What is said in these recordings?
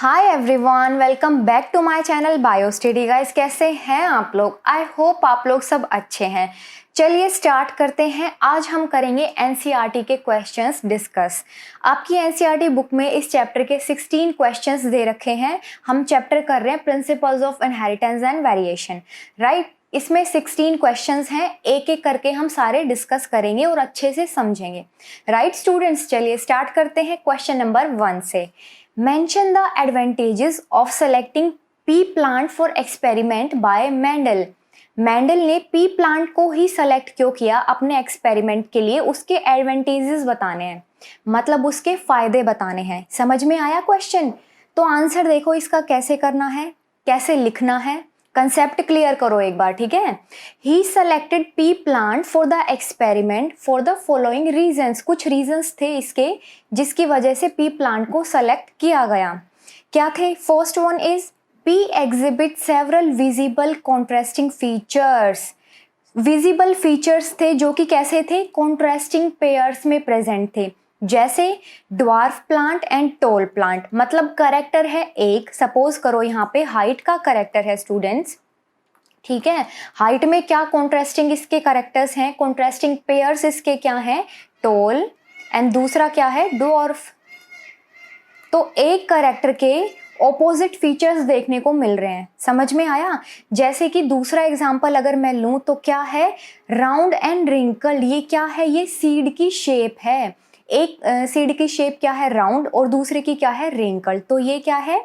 Hi everyone, welcome back to my channel bio study. Guys, कैसे हैं आप लोग? आई होप आप लोग सब अच्छे हैं। चलिए स्टार्ट करते हैं। आज हम करेंगे एनसीईआरटी के क्वेश्चंस डिस्कस। आपकी एनसीईआरटी बुक में इस चैप्टर के 16 क्वेश्चंस दे रखे हैं। हम चैप्टर कर रहे हैं principles of inheritance and variation, right. इसमें 16 क्वेश्चंस हैं, एक एक करके हम सारे डिस्कस करेंगे और अच्छे से समझेंगे, राइट स्टूडेंट्स। चलिए स्टार्ट करते हैं क्वेश्चन नंबर 1 से। Mention the advantages of selecting pea plant for experiment by Mendel। Mendel ने पी प्लांट को ही सेलेक्ट क्यों किया अपने एक्सपेरिमेंट के लिए? उसके एडवांटेजेस बताने हैं, मतलब उसके फायदे बताने हैं। समझ में आया क्वेश्चन? तो आंसर देखो इसका कैसे करना है, कैसे लिखना है। कंसेप्ट क्लियर करो एक बार, ठीक है। He selected pea plant for the experiment for the following reasons. कुछ रीजंस थे इसके जिसकी वजह से पी प्लांट को सेलेक्ट किया गया। क्या थे? First one is P exhibit several visible contrasting features. Visible features थे जो कि कैसे थे? कॉन्ट्रास्टिंग पेयर्स में प्रेजेंट थे, जैसे dwarf plant and tall plant. मतलब करेक्टर है एक, सपोज करो यहाँ पे हाइट का करेक्टर है स्टूडेंट्स, ठीक है। हाइट में क्या कॉन्ट्रास्टिंग इसके करेक्टर्स हैं, कॉन्ट्रास्टिंग पेयर्स इसके क्या है? टॉल एंड दूसरा क्या है? ड्वार्फ। तो एक करेक्टर के ऑपोजिट फीचर्स देखने को मिल रहे हैं। समझ में आया? जैसे कि दूसरा एग्जांपल अगर मैं लूं तो क्या है? Round and wrinkle. ये क्या है? ये सीड की शेप है। एक सीड की शेप क्या है? राउंड, और दूसरे की क्या है? रिंकल। तो ये क्या है?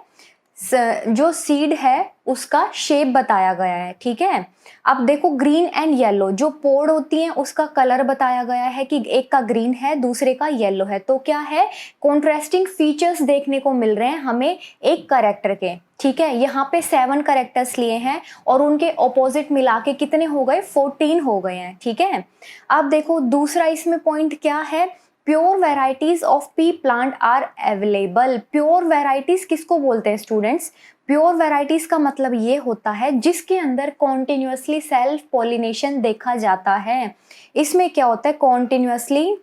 जो सीड है उसका शेप बताया गया है, ठीक है। अब देखो ग्रीन एंड येलो, जो पोड होती हैं उसका कलर बताया गया है कि एक का ग्रीन है दूसरे का येलो है। तो क्या है? कॉन्ट्रास्टिंग फीचर्स देखने को मिल रहे हैं हमें एक करेक्टर के, ठीक है। यहाँ पे 7 करेक्टर्स लिए हैं और उनके ऑपोजिट मिला के कितने हो गए? 14 हो गए हैं, ठीक है। अब देखो दूसरा इसमें पॉइंट क्या है? Pure varieties of pea plant are available. Pure varieties किसको बोलते हैं स्टूडेंट्स? प्योर वेराइटीज का मतलब ये होता है जिसके अंदर कॉन्टिन्यूअसली सेल्फ पॉलिनेशन देखा जाता है। इसमें क्या होता है? कॉन्टिन्यूअसली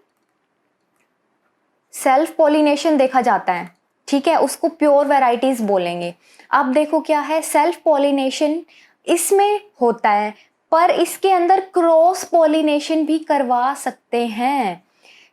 सेल्फ पॉलिनेशन देखा जाता है, ठीक है, उसको प्योर वेराइटीज बोलेंगे। अब देखो क्या है? सेल्फ पॉलिनेशन इसमें होता है, पर इसके अंदर क्रॉस पॉलिनेशन भी करवा सकते हैं।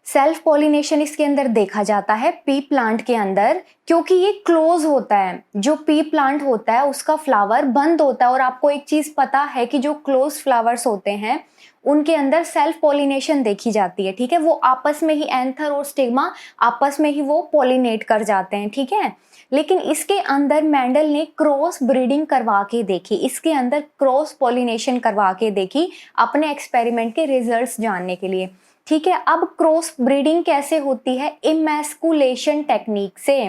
सेल्फ पॉलिनेशन इसके अंदर देखा जाता है पी प्लांट के अंदर, क्योंकि ये क्लोज होता है। जो पी प्लांट होता है उसका फ्लावर बंद होता है, और आपको एक चीज पता है कि जो क्लोज फ्लावर्स होते हैं उनके अंदर सेल्फ पॉलिनेशन देखी जाती है, ठीक है। वो आपस में ही, एंथर और स्टिग्मा आपस में ही वो पॉलिनेट कर जाते हैं, ठीक है। लेकिन इसके अंदर मेंडल ने क्रॉस ब्रीडिंग करवा के देखी, इसके अंदर क्रॉस पॉलिनेशन करवा के देखी अपने एक्सपेरिमेंट के रिजल्ट्स जानने के लिए, ठीक है। अब क्रॉस ब्रीडिंग कैसे होती है? इमैस्कुलेशन टेक्निक से।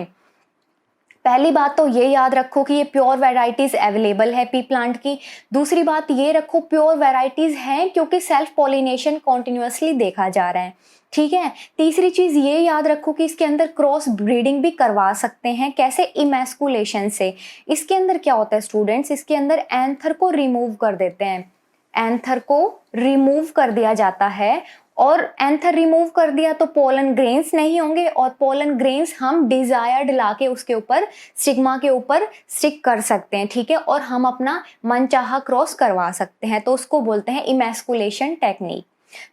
पहली बात तो ये याद रखो कि ये प्योर वैरायटीज अवेलेबल है पी प्लांट की। दूसरी बात ये रखो प्योर वैरायटीज हैं क्योंकि सेल्फ पॉलिनेशन कॉन्टिन्यूअसली देखा जा रहा है, ठीक है। तीसरी चीज ये याद रखो कि इसके अंदर क्रॉस ब्रीडिंग भी करवा सकते हैं। कैसे? इमैस्कुलेशन से। इसके अंदर क्या होता है स्टूडेंट्स? इसके अंदर एंथर को रिमूव कर देते हैं, एंथर को रिमूव कर दिया जाता है, और एंथर रिमूव कर दिया तो पोलन ग्रेन्स नहीं होंगे, और पोलन ग्रेन्स हम डिजायर्ड लाके उसके ऊपर, स्टिग्मा के ऊपर स्टिक कर सकते हैं, ठीक है, और हम अपना मनचाहा क्रॉस करवा सकते हैं। तो उसको बोलते हैं इमैस्कुलेशन टेक्निक,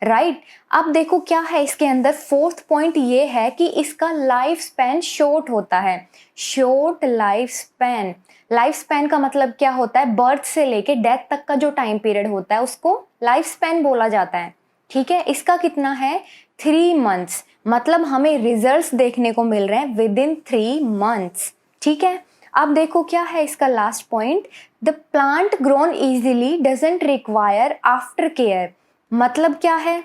राइट। अब देखो क्या है इसके अंदर, फोर्थ पॉइंट ये है कि इसका लाइफ स्पैन शॉर्ट होता है। Short life span. Life span का मतलब क्या होता है? बर्थ से लेके डेथ तक का जो टाइम पीरियड होता है उसको लाइफ स्पैन बोला जाता है, ठीक है। इसका कितना है? 3 मंथ्स। मतलब हमें रिजल्ट्स देखने को मिल रहे हैं विद इन 3 मंथ्स, ठीक है। अब देखो क्या है इसका last point, the plant grown easily doesn't require after care. मतलब क्या है?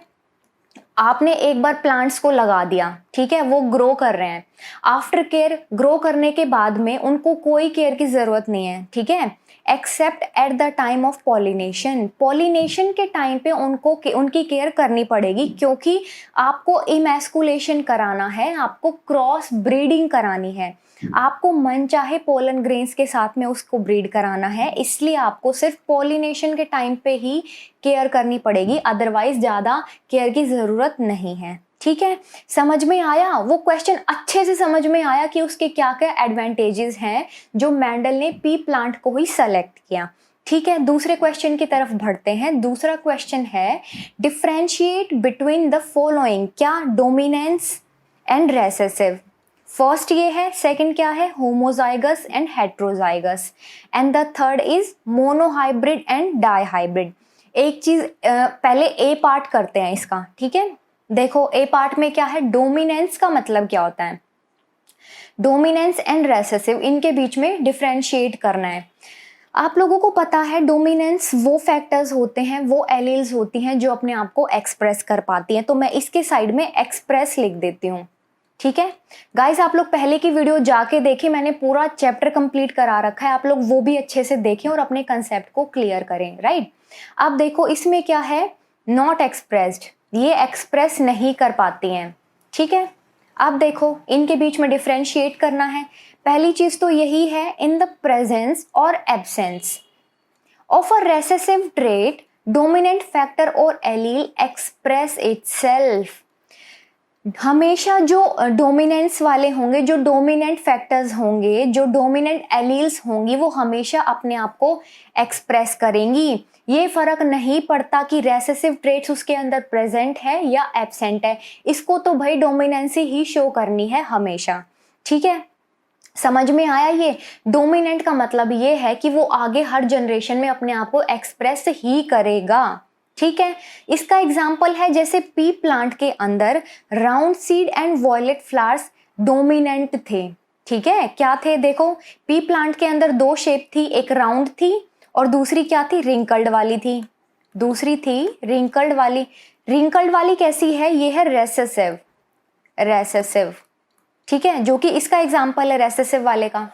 आपने एक बार प्लांट्स को लगा दिया, ठीक है, वो ग्रो कर रहे हैं। आफ्टर केयर, ग्रो करने के बाद में उनको कोई केयर की जरूरत नहीं है, ठीक है, accept at the time of pollination. Pollination के टाइम पे उनकी केयर करनी पड़ेगी, क्योंकि आपको इमैस्कुलेशन कराना है, आपको क्रॉस ब्रीडिंग करानी है, आपको मनचाहे पोलन ग्रेन्स के साथ में उसको ब्रीड कराना है। इसलिए आपको सिर्फ पॉलिनेशन के टाइम पे ही केयर करनी पड़ेगी, अदरवाइज ज़्यादा केयर की ज़रूरत नहीं है, ठीक है, समझ में आया? वो क्वेश्चन अच्छे से समझ में आया कि उसके क्या क्या एडवांटेजेस हैं जो मेंडल ने पी प्लांट को ही सेलेक्ट किया। ठीक है, दूसरे क्वेश्चन की तरफ बढ़ते हैं। दूसरा क्वेश्चन है डिफरेंशिएट बिटवीन द फॉलोइंग, क्या डोमिनेंस एंड रेसेसिव। फर्स्ट ये है, सेकंड क्या है, homozygous and heterozygous, and the third is monohybrid and dihybrid. एक चीज पहले ए पार्ट करते हैं इसका। ठीक है, देखो ए पार्ट में क्या है, डोमिनेंस का मतलब क्या होता है, डोमिनेंस एंड रेसेसिव, इनके बीच में डिफरेंशिएट करना है। आप लोगों को पता है डोमिनेंस वो फैक्टर्स होते हैं, वो एलील्स होती हैं जो अपने आप को एक्सप्रेस कर पाती हैं। तो मैं इसके साइड में एक्सप्रेस लिख देती हूँ। ठीक है गाइस, आप लोग पहले की वीडियो जाके देखें, मैंने पूरा चैप्टर कंप्लीट करा रखा है, आप लोग वो भी अच्छे से देखें और अपने कंसेप्ट को क्लियर करें। राइट, अब देखो इसमें क्या है, नॉट एक्सप्रेस्ड, ये एक्सप्रेस नहीं कर पाती हैं। ठीक है, अब देखो इनके बीच में डिफरेंशिएट करना है। पहली चीज तो यही है, इन द प्रेजेंस और absence of a recessive trait dominant factor और एलील एक्सप्रेस इटसेल्फ। हमेशा जो डोमिनेंस वाले होंगे, जो डोमिनेंट फैक्टर्स होंगे, जो डोमिनेंट एलील्स होंगी, वो हमेशा अपने आप को एक्सप्रेस करेंगी। ये फर्क नहीं पड़ता कि रेसेसिव ट्रेट्स उसके अंदर प्रेजेंट है या एब्सेंट है, इसको तो भाई डोमिनेंसी ही शो करनी है हमेशा। ठीक है, समझ में आया? ये डोमिनेंट का मतलब ये है कि वो आगे हर जनरेशन में अपने आप को एक्सप्रेस ही करेगा। ठीक है, इसका एग्जाम्पल है जैसे पी प्लांट के अंदर round seed and violet flowers dominant थे। ठीक है, क्या थे, देखो पी प्लांट के अंदर दो शेप थी, एक राउंड थी और दूसरी क्या थी, रिंकल्ड वाली थी। दूसरी थी रिंकल्ड वाली। रिंकल्ड वाली कैसी है, ये है रेसेसिव, रेसेसिव। ठीक है, जो कि इसका एग्जाम्पल है रेसेसिव वाले का।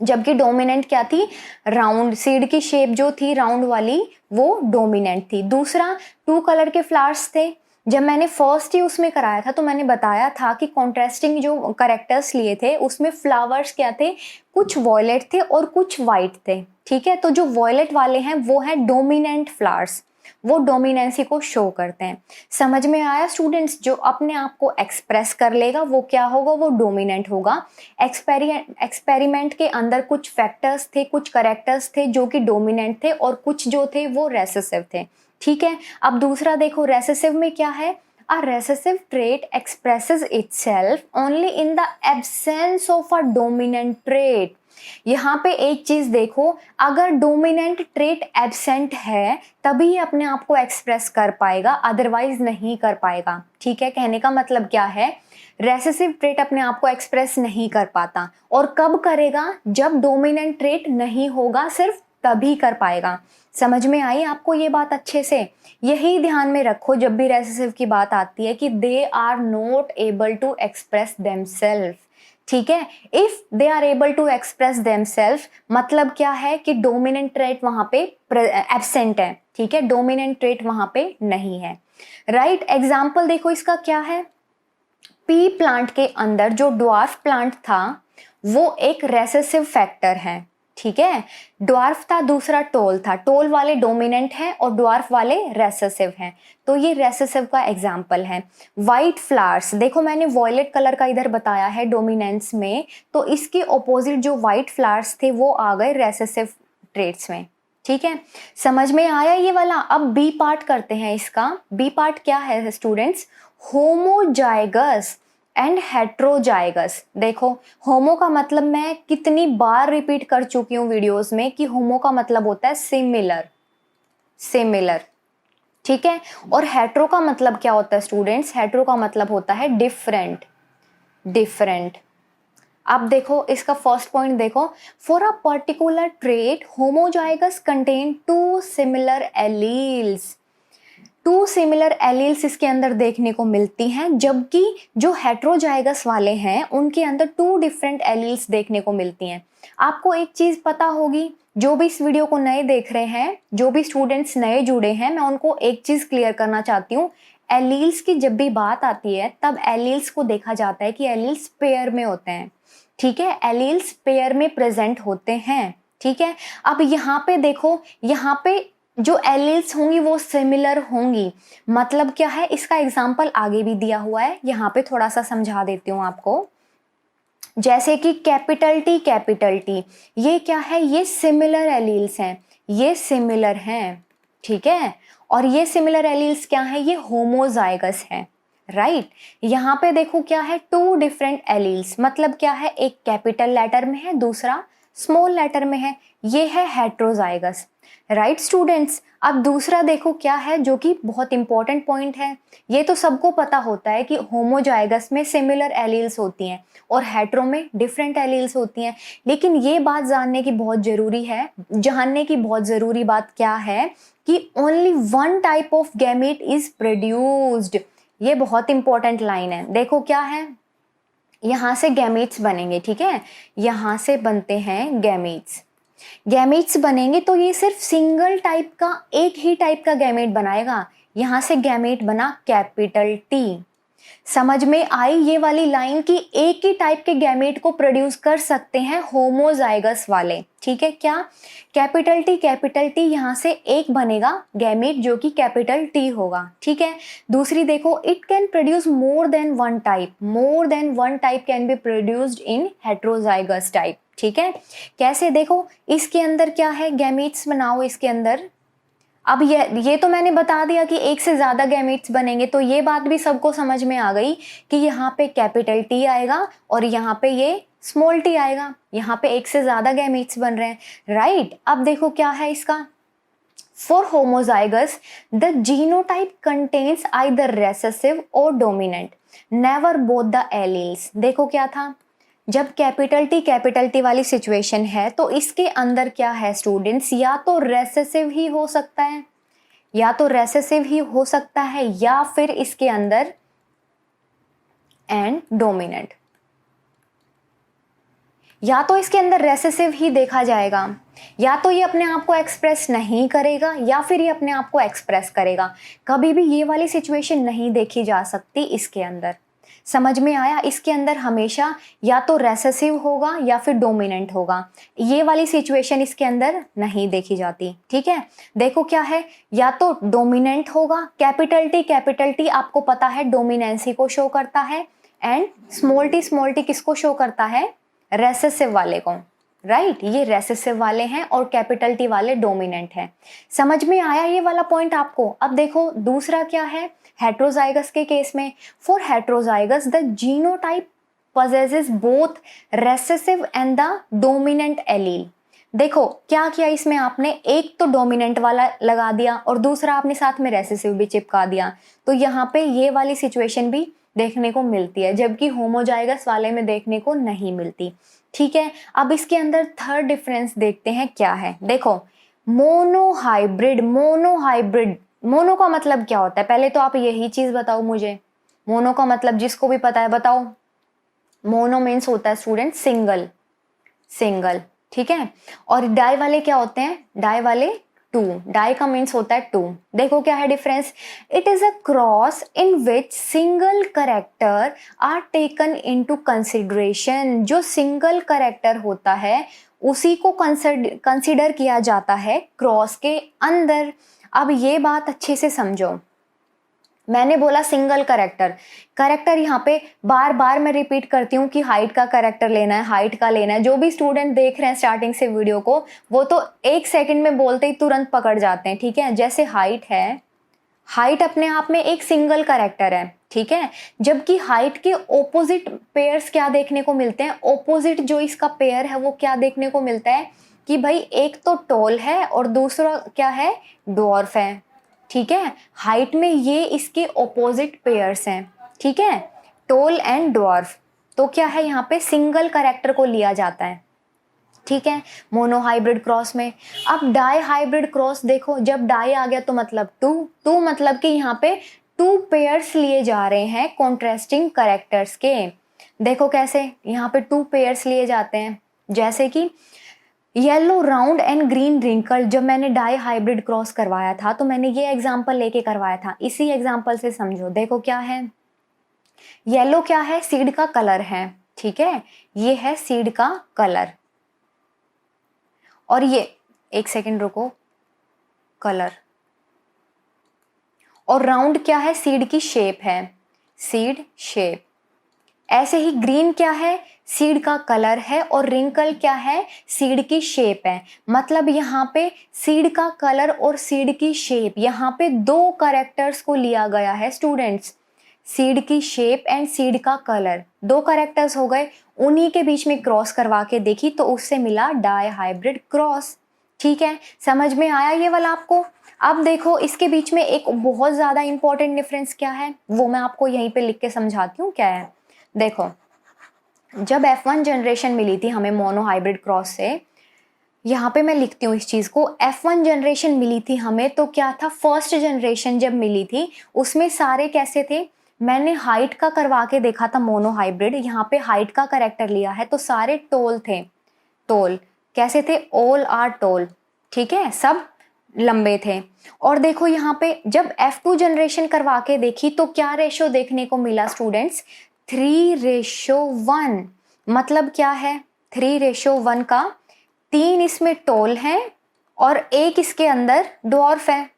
जबकि डोमिनेंट क्या थी, राउंड, सीड की शेप जो थी राउंड वाली वो डोमिनेंट थी। दूसरा, टू कलर के फ्लावर्स थे। जब मैंने फर्स्ट ही उसमें कराया था तो मैंने बताया था कि कॉन्ट्रास्टिंग जो करेक्टर्स लिए थे उसमें फ्लावर्स क्या थे, कुछ वॉयलेट थे और कुछ वाइट थे। ठीक है, तो जो वॉयलेट वाले हैं वो है डोमिनेंट फ्लावर्स, वो डोमिनेंसी को शो करते हैं। समझ में आया स्टूडेंट्स? जो अपने आप को एक्सप्रेस कर लेगा वो क्या होगा, वो डोमिनेंट होगा। एक्सपेरिमेंट के अंदर कुछ फैक्टर्स थे, कुछ करेक्टर्स थे जो कि डोमिनेंट थे और कुछ जो थे वो रेसेसिव थे। ठीक है, अब दूसरा देखो, रेसेसिव में क्या है, a recessive trait expresses itself only in the absence of a dominant trait. यहाँ पे एक चीज देखो, अगर डोमिनेंट ट्रेट एब्सेंट है तभी ये अपने आप को एक्सप्रेस कर पाएगा, अदरवाइज नहीं कर पाएगा। ठीक है, कहने का मतलब क्या है, रेसेसिव ट्रेट अपने आप को एक्सप्रेस नहीं कर पाता, और कब करेगा, जब डोमिनेंट ट्रेट नहीं होगा सिर्फ तभी कर पाएगा। समझ में आई आपको ये बात अच्छे से? यही ध्यान में रखो जब भी रेसेसिव की बात आती है कि they are not able to express themself. ठीक है, if they are able to express themself मतलब क्या है कि डोमिनेंट ट्रेट वहां पे एब्सेंट है। ठीक है, डोमिनेंट ट्रेट वहां पे नहीं है। राइट, एग्जाम्पल देखो इसका क्या है, पी प्लांट के अंदर जो ड्वार्फ प्लांट था वो एक रेसेसिव फैक्टर है। ठीक है, ड्वार्फ था, दूसरा टोल था, टोल वाले डोमिनेंट हैं और ड्वार्फ वाले रेसेसिव हैं, तो ये रेसेसिव का एग्जाम्पल है। वाइट फ्लावर्स, देखो मैंने वॉयलेट कलर का इधर बताया है डोमिनेंस में, तो इसके ऑपोजिट जो वाइट फ्लावर्स थे वो आ गए रेसेसिव ट्रेट्स में। ठीक है, समझ में आया ये वाला? अब बी पार्ट करते हैं इसका। बी पार्ट क्या है स्टूडेंट्स, होमोजाइगस एंड हेट्रोजाइगस। देखो होमो का मतलब मैं कितनी बार रिपीट कर चुकी हूँ वीडियोस में कि होमो का मतलब होता है सिमिलर, सिमिलर। ठीक है, और हेट्रो का मतलब क्या होता है स्टूडेंट्स, हेट्रो का मतलब होता है डिफरेंट, डिफरेंट। अब देखो इसका फर्स्ट पॉइंट देखो, for a particular trait homozygous contain two similar alleles. Two similar alleles इसके अंदर देखने को मिलती हैं, जबकि जो हेट्रोजाइगस वाले हैं उनके अंदर टू डिफरेंट एलील्स देखने को मिलती हैं। आपको एक चीज पता होगी, जो भी इस वीडियो को नए देख रहे हैं, जो भी स्टूडेंट्स नए जुड़े हैं, मैं उनको एक चीज क्लियर करना चाहती हूँ। एलील्स की जब भी बात आती है तब एलील्स को देखा जाता है कि एलील्स पेयर में होते हैं। ठीक है, एलील्स पेयर में प्रेजेंट होते हैं। ठीक है, अब यहाँ पे देखो, यहाँ पे जो एलील्स होंगी वो सिमिलर होंगी। मतलब क्या है, इसका एग्जाम्पल आगे भी दिया हुआ है, यहाँ पे थोड़ा सा समझा देती हूँ आपको। जैसे कि कैपिटल टी ये क्या है, ये सिमिलर एलील्स हैं, ये सिमिलर हैं, ठीक है। और ये सिमिलर एलील्स क्या है, ये होमोजाइगस है, राइट। यहाँ पे देखो क्या है, टू डिफरेंट एलील्स, मतलब क्या है, एक कैपिटल लेटर में है, दूसरा स्मॉल लेटर में है, ये है हेट्रोजाइगस, राइट स्टूडेंट्स। अब दूसरा देखो क्या है, जो कि बहुत इंपॉर्टेंट पॉइंट है। ये तो सबको पता होता है कि होमोजाइगस में सिमिलर एलील्स होती हैं और हेट्रो में डिफरेंट एलील्स होती हैं, लेकिन ये बात जानने की बहुत जरूरी है, जानने की बहुत जरूरी बात क्या है कि only one type of gamete is produced. ये बहुत इंपॉर्टेंट लाइन है। देखो क्या है, यहाँ से गैमेट्स बनेंगे, ठीक है, यहाँ से बनते हैं गैमेट्स। गैमेट्स बनेंगे तो ये सिर्फ सिंगल टाइप का, एक ही टाइप का गैमेट बनाएगा। यहाँ से गैमेट बना कैपिटल टी। समझ में आई ये वाली लाइन कि एक ही टाइप के गैमेट को प्रोड्यूस कर सकते हैं होमोजाइगस वाले, ठीक है। क्या, कैपिटल टी यहाँ से एक बनेगा गैमेट जो कि कैपिटल टी होगा, ठीक है। दूसरी देखो, it can produce more than one type can be produced in heterozygous type, ठीक है। कैसे, देखो इसके अंदर क्या है, गैमेट्स बनाओ इसके अंदर। अब ये तो मैंने बता दिया कि एक से ज्यादा गैमेट्स बनेंगे, तो ये बात भी सबको समझ में आ गई कि यहाँ पे कैपिटल टी आएगा और यहाँ पे ये स्मॉल टी आएगा, यहाँ पे एक से ज्यादा गैमेट्स बन रहे हैं, राइट। अब देखो क्या है इसका, for homozygous the genotype contains either recessive और dominant, never both the alleles. देखो क्या था, जब कैपिटल टी वाली सिचुएशन है तो इसके अंदर क्या है स्टूडेंट्स, या तो रेसेसिव ही हो सकता है, या फिर इसके अंदर एंड डोमिनेंट, या तो इसके अंदर रेसेसिव ही देखा जाएगा, या तो ये अपने आप को एक्सप्रेस नहीं करेगा, या फिर ये अपने आप को एक्सप्रेस करेगा। कभी भी ये वाली सिचुएशन नहीं देखी जा सकती इसके अंदर। समझ में आया, इसके अंदर हमेशा या तो रेसेसिव होगा या फिर डोमिनेंट होगा, ये वाली सिचुएशन इसके अंदर नहीं देखी जाती, ठीक है। देखो क्या है, या तो डोमिनेंट होगा, कैपिटल टी आपको पता है डोमिनेंसी को शो करता है, एंड स्मॉल टी किसको शो करता है, रेसेसिव वाले को, राइट। ये रेसेसिव वाले हैं और कैपिटल टी वाले डोमिनेंट हैं। समझ में आया ये वाला पॉइंट आपको। अब देखो दूसरा क्या है, हेट्रोजाइगस के केस में, for heterozygous the genotype possesses both recessive and the dominant allele। देखो क्या किया इसमें आपने, एक तो डोमिनेंट वाला लगा दिया और दूसरा आपने साथ में रेसेसिव भी चिपका दिया, तो यहाँ पे ये वाली सिचुएशन भी देखने को मिलती है, जबकि होमोजाइगस वाले में देखने को नहीं मिलती, ठीक है। अब इसके अंदर थर्ड डिफरेंस देखते हैं क्या है। देखो मोनोहाइब्रिड, मोनो का मतलब क्या होता है, पहले तो आप यही चीज बताओ मुझे। मोनो का मतलब जिसको भी पता है बताओ। मोनो मीन्स होता है स्टूडेंट सिंगल, ठीक है। और डाई वाले क्या होते हैं, डाई वाले टू, डाई का मीन्स होता है टू। देखो क्या है difference, it is a cross in which single character are taken into consideration. जो सिंगल करेक्टर होता है उसी को कंसिडर किया जाता है क्रॉस के अंदर। अब ये बात अच्छे से समझो, मैंने बोला सिंगल करेक्टर यहाँ पे बार बार मैं रिपीट करती हूँ कि हाइट का करेक्टर लेना है, हाइट का लेना है। जो भी स्टूडेंट देख रहे हैं स्टार्टिंग से वीडियो को, वो तो एक सेकंड में बोलते ही तुरंत पकड़ जाते हैं, ठीक है। जैसे हाइट है, हाइट अपने आप में एक सिंगल करेक्टर है, ठीक है। जबकि हाइट के ऑपोजिट पेयर्स क्या देखने को मिलते हैं, ऑपोजिट जो इसका पेयर है वो क्या देखने को मिलता है कि भाई एक तो टॉल है और दूसरा क्या है, डॉर्फ है, ठीक है। हाइट में ये इसके ऑपोजिट पेयर्स हैं, ठीक है, टॉल एंड डॉर्फ। तो क्या है, यहाँ पे सिंगल कैरेक्टर को लिया जाता है, ठीक है, मोनोहाइब्रिड क्रॉस में। अब डाई हाइब्रिड क्रॉस देखो, जब डाई आ गया तो मतलब टू मतलब कि यहाँ पे टू पेयर्स लिए जा रहे हैं कॉन्ट्रास्टिंग कैरेक्टर्स के। देखो कैसे, यहाँ पे टू पेयर्स लिए जाते हैं, जैसे कि yellow round and green wrinkle. जब मैंने डाई हाइब्रिड क्रॉस करवाया था तो मैंने ये एग्जाम्पल लेके करवाया था, इसी एग्जाम्पल से समझो। देखो क्या है, येलो क्या है, सीड का कलर है, ठीक है, ये है सीड का कलर। और ये एक सेकेंड रुको, कलर, और राउंड क्या है, सीड की शेप है, सीड शेप। ऐसे ही ग्रीन क्या है, सीड का कलर है, और रिंकल क्या है, सीड की शेप है। मतलब यहाँ पे सीड का कलर और सीड की शेप, यहाँ पे दो कैरेक्टर्स को लिया गया है स्टूडेंट्स, सीड की शेप एंड सीड का कलर, दो कैरेक्टर्स हो गए, उन्हीं के बीच में क्रॉस करवा के देखी तो उससे मिला डाई हाइब्रिड क्रॉस। ठीक है, समझ में आया ये वाला आपको। अब देखो इसके बीच में एक बहुत ज़्यादा इंपॉर्टेंट डिफरेंस क्या है, वो मैं आपको यहीं पे लिख के समझाती हूँ क्या है। देखो जब F1 जनरेशन मिली थी हमें मोनो हाइब्रिड क्रॉस से, यहाँ पे मैं लिखती हूँ इस चीज़ को, F1 जनरेशन मिली थी हमें तो क्या था, फर्स्ट जनरेशन जब मिली थी उसमें सारे कैसे थे, मैंने हाइट का करवा के देखा था मोनो हाइब्रिड, यहाँ पे हाइट का करेक्टर लिया है तो सारे टोल थे, टोल कैसे थे, ऑल आर टोल, ठीक है, सब लंबे थे। और देखो यहाँ पे जब F2 जनरेशन करवा के देखी तो क्या रेशो देखने को मिला स्टूडेंट्स, 3:1। मतलब क्या है, 3:1 का, 3 इसमें टोल हैं और 1 इसके अंदर डॉर्फ है।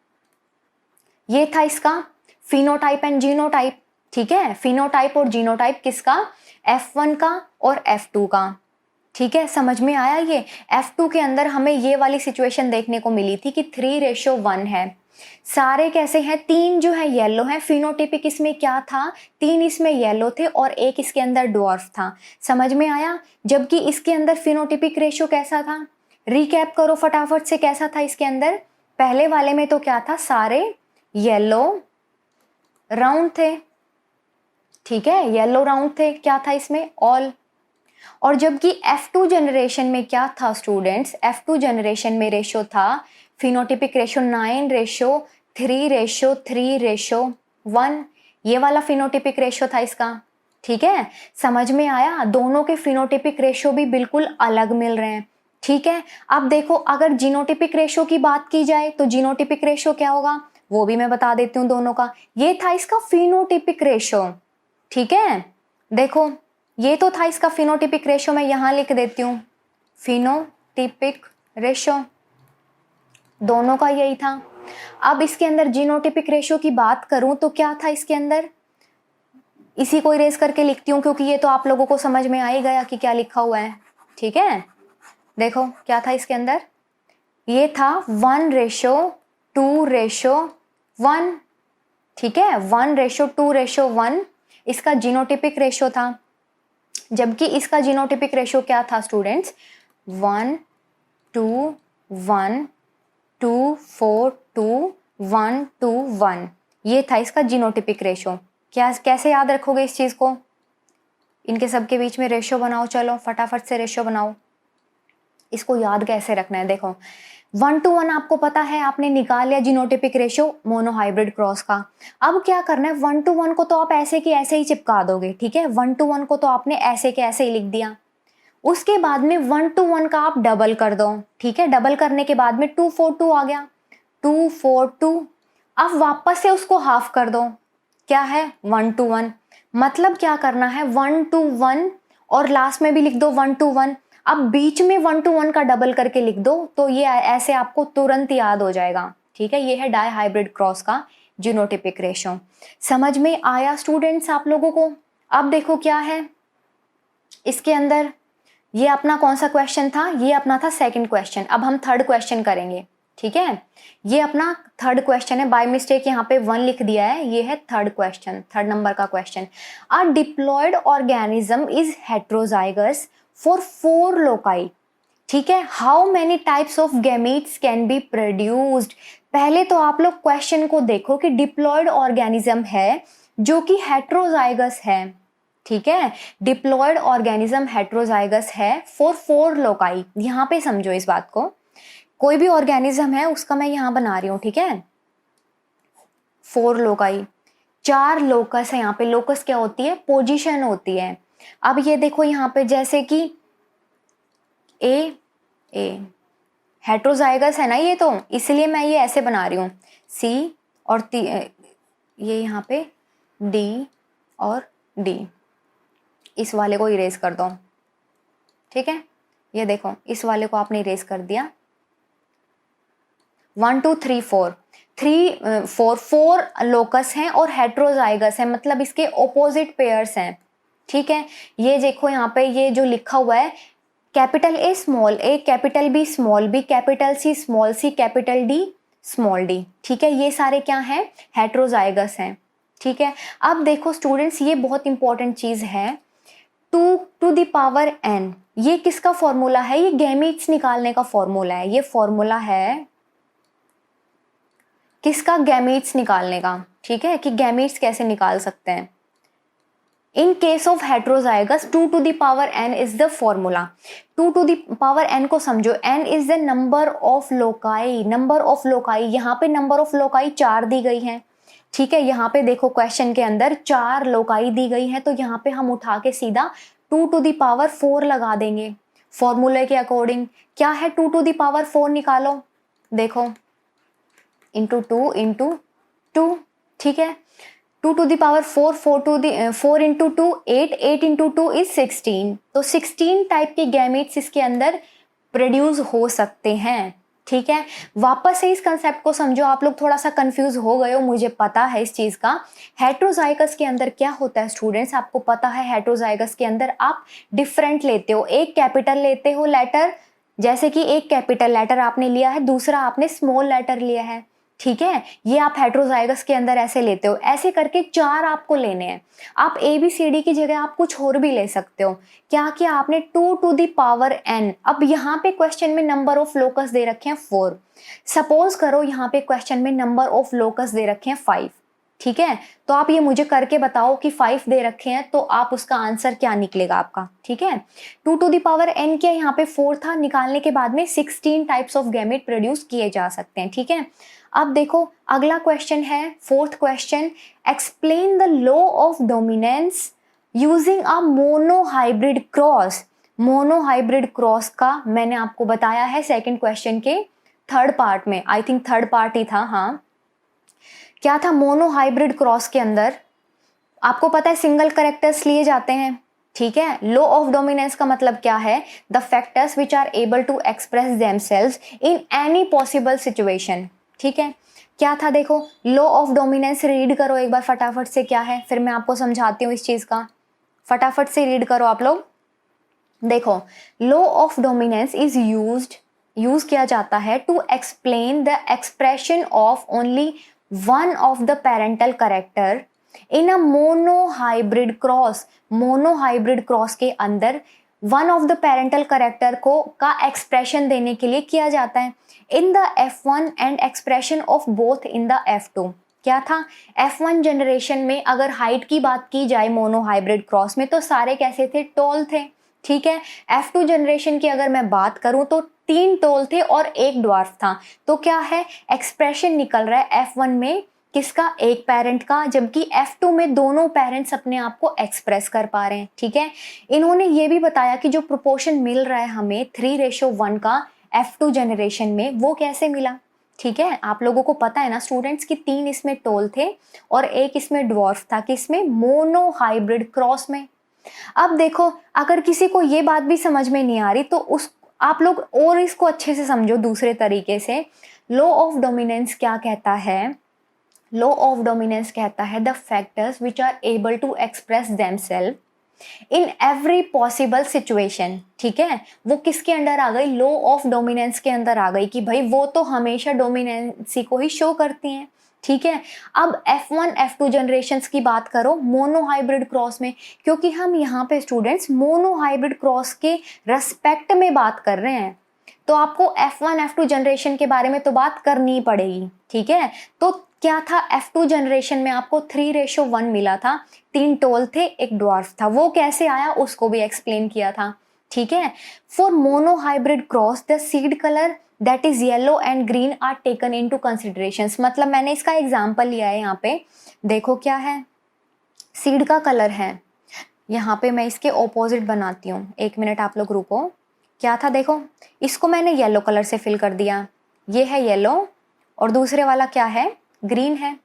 ये था इसका फिनोटाइप एंड जीनोटाइप। ठीक है, फिनोटाइप और जीनोटाइप किसका, F1 का और F2 का। ठीक है, समझ में आया। ये F2 के अंदर हमें ये वाली सिचुएशन देखने को मिली थी कि 3:1 है। सारे कैसे हैं, 3 जो है येलो है, फिनोटिपिक इसमें क्या था, 3 इसमें येलो थे और 1 इसके अंदर डॉर्फ था। समझ में आया। जबकि इसके अंदर फिनोटिपिक रेशियो कैसा था, रिकैप करो फटाफट से, कैसा था इसके अंदर, पहले वाले में तो क्या था, सारे येलो राउंड थे। ठीक है, येलो राउंड थे, क्या था इसमें, ऑल। और जबकि F2 जनरेशन में क्या था स्टूडेंट्स, F2 जनरेशन में रेशो था, फिनोटिपिक रेशो 9:3:3:1, ये वाला फिनोटिपिक रेशो था इसका। ठीक है, समझ में आया। दोनों के फिनोटिपिक रेशो भी बिल्कुल अलग मिल रहे हैं। ठीक है, अब देखो अगर जीनोटिपिक रेशो की बात की जाए तो जीनोटिपिक रेशो क्या होगा, वो भी मैं बता देती हूँ दोनों का। ये था इसका फिनोटिपिक रेशो। ठीक है, देखो ये तो था इसका फिनोटिपिक रेशो, मैं यहां लिख देती हूँ, फिनोटिपिक रेशो दोनों का यही था। अब इसके अंदर जीनोटिपिक रेशो की बात करूं तो क्या था इसके अंदर, इसी को इरेज करके लिखती हूँ क्योंकि ये तो आप लोगों को समझ में आ ही गया कि क्या लिखा हुआ है। ठीक है, देखो क्या था इसके अंदर, ये था 1:2:1। ठीक है, 1:2:1 इसका जीनोटिपिक रेशो था। जबकि इसका जीनोटिपिक रेशो क्या था स्टूडेंट्स, 1:2:1:2:4:2:1:1, ये था इसका जीनोटिपिक रेशो। क्या कैसे याद रखोगे इस चीज को, इनके सब के बीच में रेशो बनाओ, चलो फटाफट से रेशो बनाओ। इसको याद कैसे रखना है, देखो 1:1 आपको पता है, आपने निकाल लिया genotypic ratio mono hybrid cross का। अब क्या करना है, 1:1 को तो आप ऐसे की ऐसे ही चिपका दोगे। ठीक है, 1:1 को तो आपने ऐसे के ऐसे ही लिख दिया। उसके बाद में 1:1 का आप डबल कर दो। ठीक है, डबल करने के बाद में 2:4:2 आ गया, 2:4:2। अब वापस से उसको हाफ कर दो, क्या है 1:1। मतलब क्या करना है, 1:1 और लास्ट में भी लिख दो 1:1। अब बीच में 1:1 का डबल करके लिख दो तो ये ऐसे आपको तुरंत याद हो जाएगा। ठीक है, ये है डाई हाइब्रिड क्रॉस का जीनोटिपिक रेशो। समझ में आया स्टूडेंट्स आप लोगों को। अब देखो क्या है इसके अंदर, ये अपना कौन सा क्वेश्चन था, ये अपना था सेकंड क्वेश्चन। अब हम थर्ड क्वेश्चन करेंगे। ठीक है, ये अपना थर्ड क्वेश्चन है, बाय मिस्टेक यहाँ पे 1 लिख दिया है, ये है थर्ड क्वेश्चन, थर्ड नंबर का question. A diploid organism is heterozygous for 4 loci. ठीक है, how many types of gametes can be produced. पहले तो आप लोग क्वेश्चन को देखो कि डिप्लॉयड ऑर्गेनिज्म है जो कि हेट्रोजाइगस है। ठीक है, डिप्लॉयड ऑर्गेनिज्म हेट्रोजाइगस है फॉर 4 लोकाई। यहाँ पे समझो इस बात को, कोई भी ऑर्गेनिज्म है उसका मैं यहाँ बना रही हूँ। ठीक है, 4 लोकाई, 4 लोकस है यहाँ पे। लोकस क्या होती है, पोजीशन होती है। अब ये देखो यहाँ पे जैसे कि ए हेट्रोजाइगस है ना ये, तो इसलिए मैं ये ऐसे बना रही हूँ, सी और ये यहाँ पे डी और डी, इस वाले को इरेज कर दो। ठीक है, ये देखो इस वाले को आपने इरेज कर दिया। 1 2 3 4 4 लोकस हैं और हेट्रोजाइगस है, मतलब इसके ऑपोजिट पेयर्स हैं। ठीक है, ये देखो यहाँ पे ये जो लिखा हुआ है capital A small A, capital B small B, capital C small C, capital D small D. ठीक है, ये सारे क्या हैं, हेट्रोजाइगस हैं। ठीक है, अब देखो स्टूडेंट्स, ये बहुत इंपॉर्टेंट चीज है, 2 टू द पावर n, ये किसका फॉर्मूला है, ये गैमीट्स निकालने का फॉर्मूला है। ये फॉर्मूला है किसका, गैमीट्स निकालने का। ठीक है, कि गैमीट्स कैसे निकाल सकते हैं। In case of heterozygous 2 to the power n is the formula. 2 to the power n को समझो, n is the number of loci. Number of loci, यहाँ पे नंबर ऑफ लोकाई 4 दी गई है। ठीक है, यहाँ पे देखो क्वेश्चन के अंदर 4 लोकाई दी गई है, तो यहाँ पे हम उठा के सीधा 2 टू द पावर 4 लगा देंगे फॉर्मूले के अकॉर्डिंग। क्या है 2 टू द पावर 4, निकालो, देखो इंटू 2 इंटू 2। ठीक है, 2 to the power 4, 4 into 2 8, 8 into 2 is 16। तो 16 टाइप के गैमेट्स इसके अंदर प्रोड्यूस हो सकते हैं। ठीक है, वापस से इस कंसेप्ट को समझो, आप लोग थोड़ा सा कंफ्यूज हो गए हो, मुझे पता है इस चीज का। हेट्रोजाइगस के अंदर क्या होता है स्टूडेंट्स, आपको पता है हेट्रोजाइगस के अंदर आप डिफरेंट लेते हो, एक कैपिटल लेते हो लेटर, जैसे कि एक कैपिटल लेटर आपने लिया है, दूसरा आपने स्मॉल लेटर लिया है। ठीक है, ये आप हेट्रोजाइगस के अंदर ऐसे लेते हो। ऐसे करके 4 आपको लेने हैं। आप ABCD की जगह आप कुछ और भी ले सकते हो। क्या किया आपने, 2 टू द पावर n। अब यहाँ पे क्वेश्चन में नंबर ऑफ लोकस दे रखे हैं 4। सपोज करो यहाँ पे क्वेश्चन में नंबर ऑफ लोकस दे रखे हैं 5। ठीक है, तो आप ये मुझे करके बताओ कि 5 दे रखे हैं, तो आप उसका आंसर क्या निकलेगा आपका। ठीक है, 2 टू द पावर n क्या, यहाँ पे 4 था, निकालने के बाद में 16 टाइप्स ऑफ गैमेट प्रोड्यूस किए जा सकते हैं। ठीक है, अब देखो अगला क्वेश्चन है, 4th question, explain the law of dominance using a monohybrid cross. Monohybrid cross का मैंने आपको बताया है सेकंड क्वेश्चन के 3rd पार्ट में, आई थिंक 3rd पार्ट ही था। हाँ, क्या था, मोनोहाइब्रिड क्रॉस के अंदर आपको पता है सिंगल कैरेक्टर्स लिए जाते हैं। ठीक है, लॉ ऑफ डोमिनेंस का मतलब क्या है, the factors which are able to express themselves in any possible situation. ठीक है, क्या था, देखो लॉ ऑफ डोमिनेंस रीड करो एक बार फटाफट से, क्या है, फिर मैं आपको समझाती हूँ इस चीज का। फटाफट से रीड करो आप लोग। देखो, law of dominance is use किया जाता है to explain the expression of only one of the parental character in a monohybrid cross. Monohybrid cross के अंदर one of the parental character को का एक्सप्रेशन देने के लिए किया जाता है in the F1 and expression of both in the F2। क्या था, F1 जनरेशन में अगर हाइट की बात की जाए मोनोहाइब्रिड क्रॉस में, तो सारे कैसे थे, टॉल थे। ठीक है, F2 जनरेशन की अगर मैं बात करूं तो 3 टॉल थे और 1 ड्वार्फ था। तो क्या है, एक्सप्रेशन निकल रहा है F1 में किसका, एक पेरेंट का, जबकि F2 में दोनों पेरेंट्स अपने आप को एक्सप्रेस कर पा रहे हैं। ठीक है, इन्होंने ये भी बताया कि जो प्रोपोर्शन मिल रहा है हमें 3:1 का F2 जनरेशन में, वो कैसे मिला। ठीक है, आप लोगों को पता है ना स्टूडेंट्स कि 3 इसमें टोल थे और 1 इसमें ड्वार्फ था, कि इसमें मोनोहाइब्रिड क्रॉस में। अब देखो, अगर किसी को ये बात भी समझ में नहीं आ रही तो उस आप लोग और इसको अच्छे से समझो दूसरे तरीके से। लॉ ऑफ डोमिनेंस क्या कहता है, लॉ ऑफ डोमिनेंस कहता है the factors which are able to express themself in every possible situation. ठीक है, वो किसके अंडर आ गई, लॉ ऑफ डोमिनेंस के अंदर आ गई, कि भाई वो तो हमेशा डोमिनेंसी को ही शो करती हैं। ठीक है, अब F1 F2 जनरेशन्स की बात करो मोनोहाइब्रिड क्रॉस में, क्योंकि हम यहाँ पे स्टूडेंट्स मोनोहाइब्रिड क्रॉस के रेस्पेक्ट में बात कर रहे हैं, तो आपको F1 F2 जनरेशन के बारे में तो बात करनी ही पड़ेगी। ठीक है, तो क्या था, F2 जनरेशन में आपको 3:1 मिला था, 3 टोल थे, 1 ड्वार्फ था। वो कैसे आया उसको भी एक्सप्लेन किया था। ठीक है, for monohybrid cross the seed colour that is yellow and green are taken into considerations. मतलब मैंने इसका एग्जांपल लिया है यहाँ पे, देखो क्या है, सीड का कलर है, यहाँ पे मैं इसके ऑपोजिट बनाती हूँ, 1 मिनट आप लोग रुको। क्या था, देखो इसको मैंने येलो कलर से फिल कर दिया, ये है येलो और दूसरे वाला क्या है, ग्रीन है।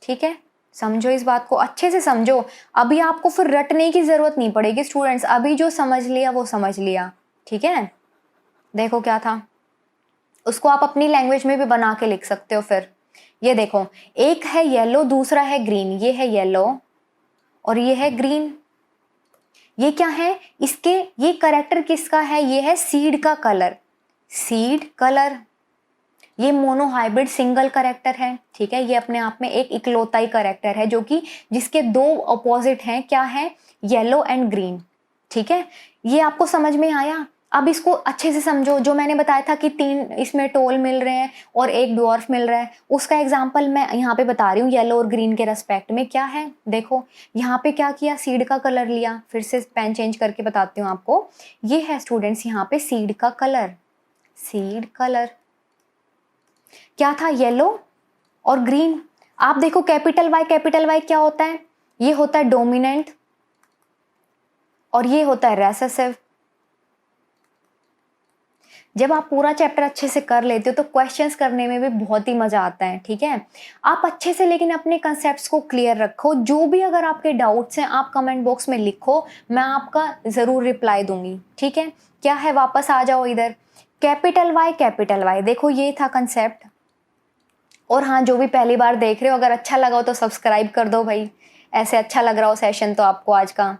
ठीक है, समझो इस बात को अच्छे से समझो, अभी आपको फिर रटने की जरूरत नहीं पड़ेगी स्टूडेंट्स, अभी जो समझ लिया वो समझ लिया। ठीक है, देखो क्या था, उसको आप अपनी लैंग्वेज में भी बना के लिख सकते हो। फिर ये देखो, एक है येलो, दूसरा है ग्रीन। ये है येलो और ये है ग्रीन। ये क्या है, इसके ये करेक्टर किसका है, ये है सीड का कलर, सीड कलर। ये मोनोहाइब्रिड सिंगल करेक्टर है, ठीक है। ये अपने आप में एक इकलौता ही करेक्टर है जो कि जिसके दो अपोजिट हैं, क्या है, येलो एंड ग्रीन, ठीक है। ये आपको समझ में आया। अब इसको अच्छे से समझो। जो मैंने बताया था कि 3 इसमें टोल मिल रहे हैं और एक डॉर्फ मिल रहा है, उसका एग्जाम्पल मैं यहाँ पे बता रही हूँ येलो और ग्रीन के रेस्पेक्ट में। क्या है, देखो यहाँ पे क्या किया, सीड का कलर लिया। फिर से पेन चेंज करके बताती हूँ आपको। ये है स्टूडेंट्स यहाँ पे सीड का कलर, सीड कलर क्या था, येलो और ग्रीन। आप देखो कैपिटल वाई क्या होता है, ये होता है डोमिनेंट और ये होता है रेसेसिव। जब आप पूरा चैप्टर अच्छे से कर लेते हो तो क्वेश्चंस करने में भी बहुत ही मजा आता है, ठीक है। आप अच्छे से लेकिन अपने कंसेप्ट्स को क्लियर रखो। जो भी अगर आपके डाउट्स हैं आप कमेंट बॉक्स में लिखो, मैं आपका जरूर रिप्लाई दूंगी, ठीक है। क्या है, वापस आ जाओ इधर। कैपिटल वाई, देखो ये था कंसेप्ट। और हाँ, जो भी पहली बार देख रहे हो, अगर अच्छा लगा हो तो सब्सक्राइब कर दो भाई। ऐसे अच्छा लग रहा हो सेशन तो आपको आज का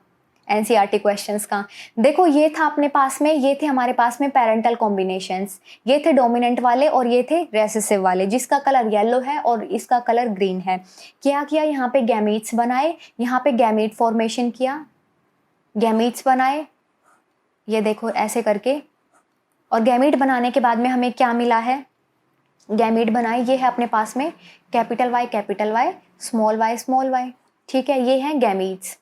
एनसीईआरटी क्वेश्चंस का। देखो ये था अपने पास में, ये थे हमारे पास में पेरेंटल कॉम्बिनेशंस। ये थे डोमिनेंट वाले और ये थे रेसेसिव वाले, जिसका कलर येलो है और इसका कलर ग्रीन है। क्या किया, यहाँ पे गैमीट्स बनाए, यहाँ पे गैमीट फॉर्मेशन किया, गैमीट्स बनाए, ये देखो ऐसे करके। और गैमीट बनाने के बाद में हमें क्या मिला है, गैमीट बनाए। ये है अपने पास में कैपिटल वाई, स्मॉल वाई, ठीक है। ये हैं gametes,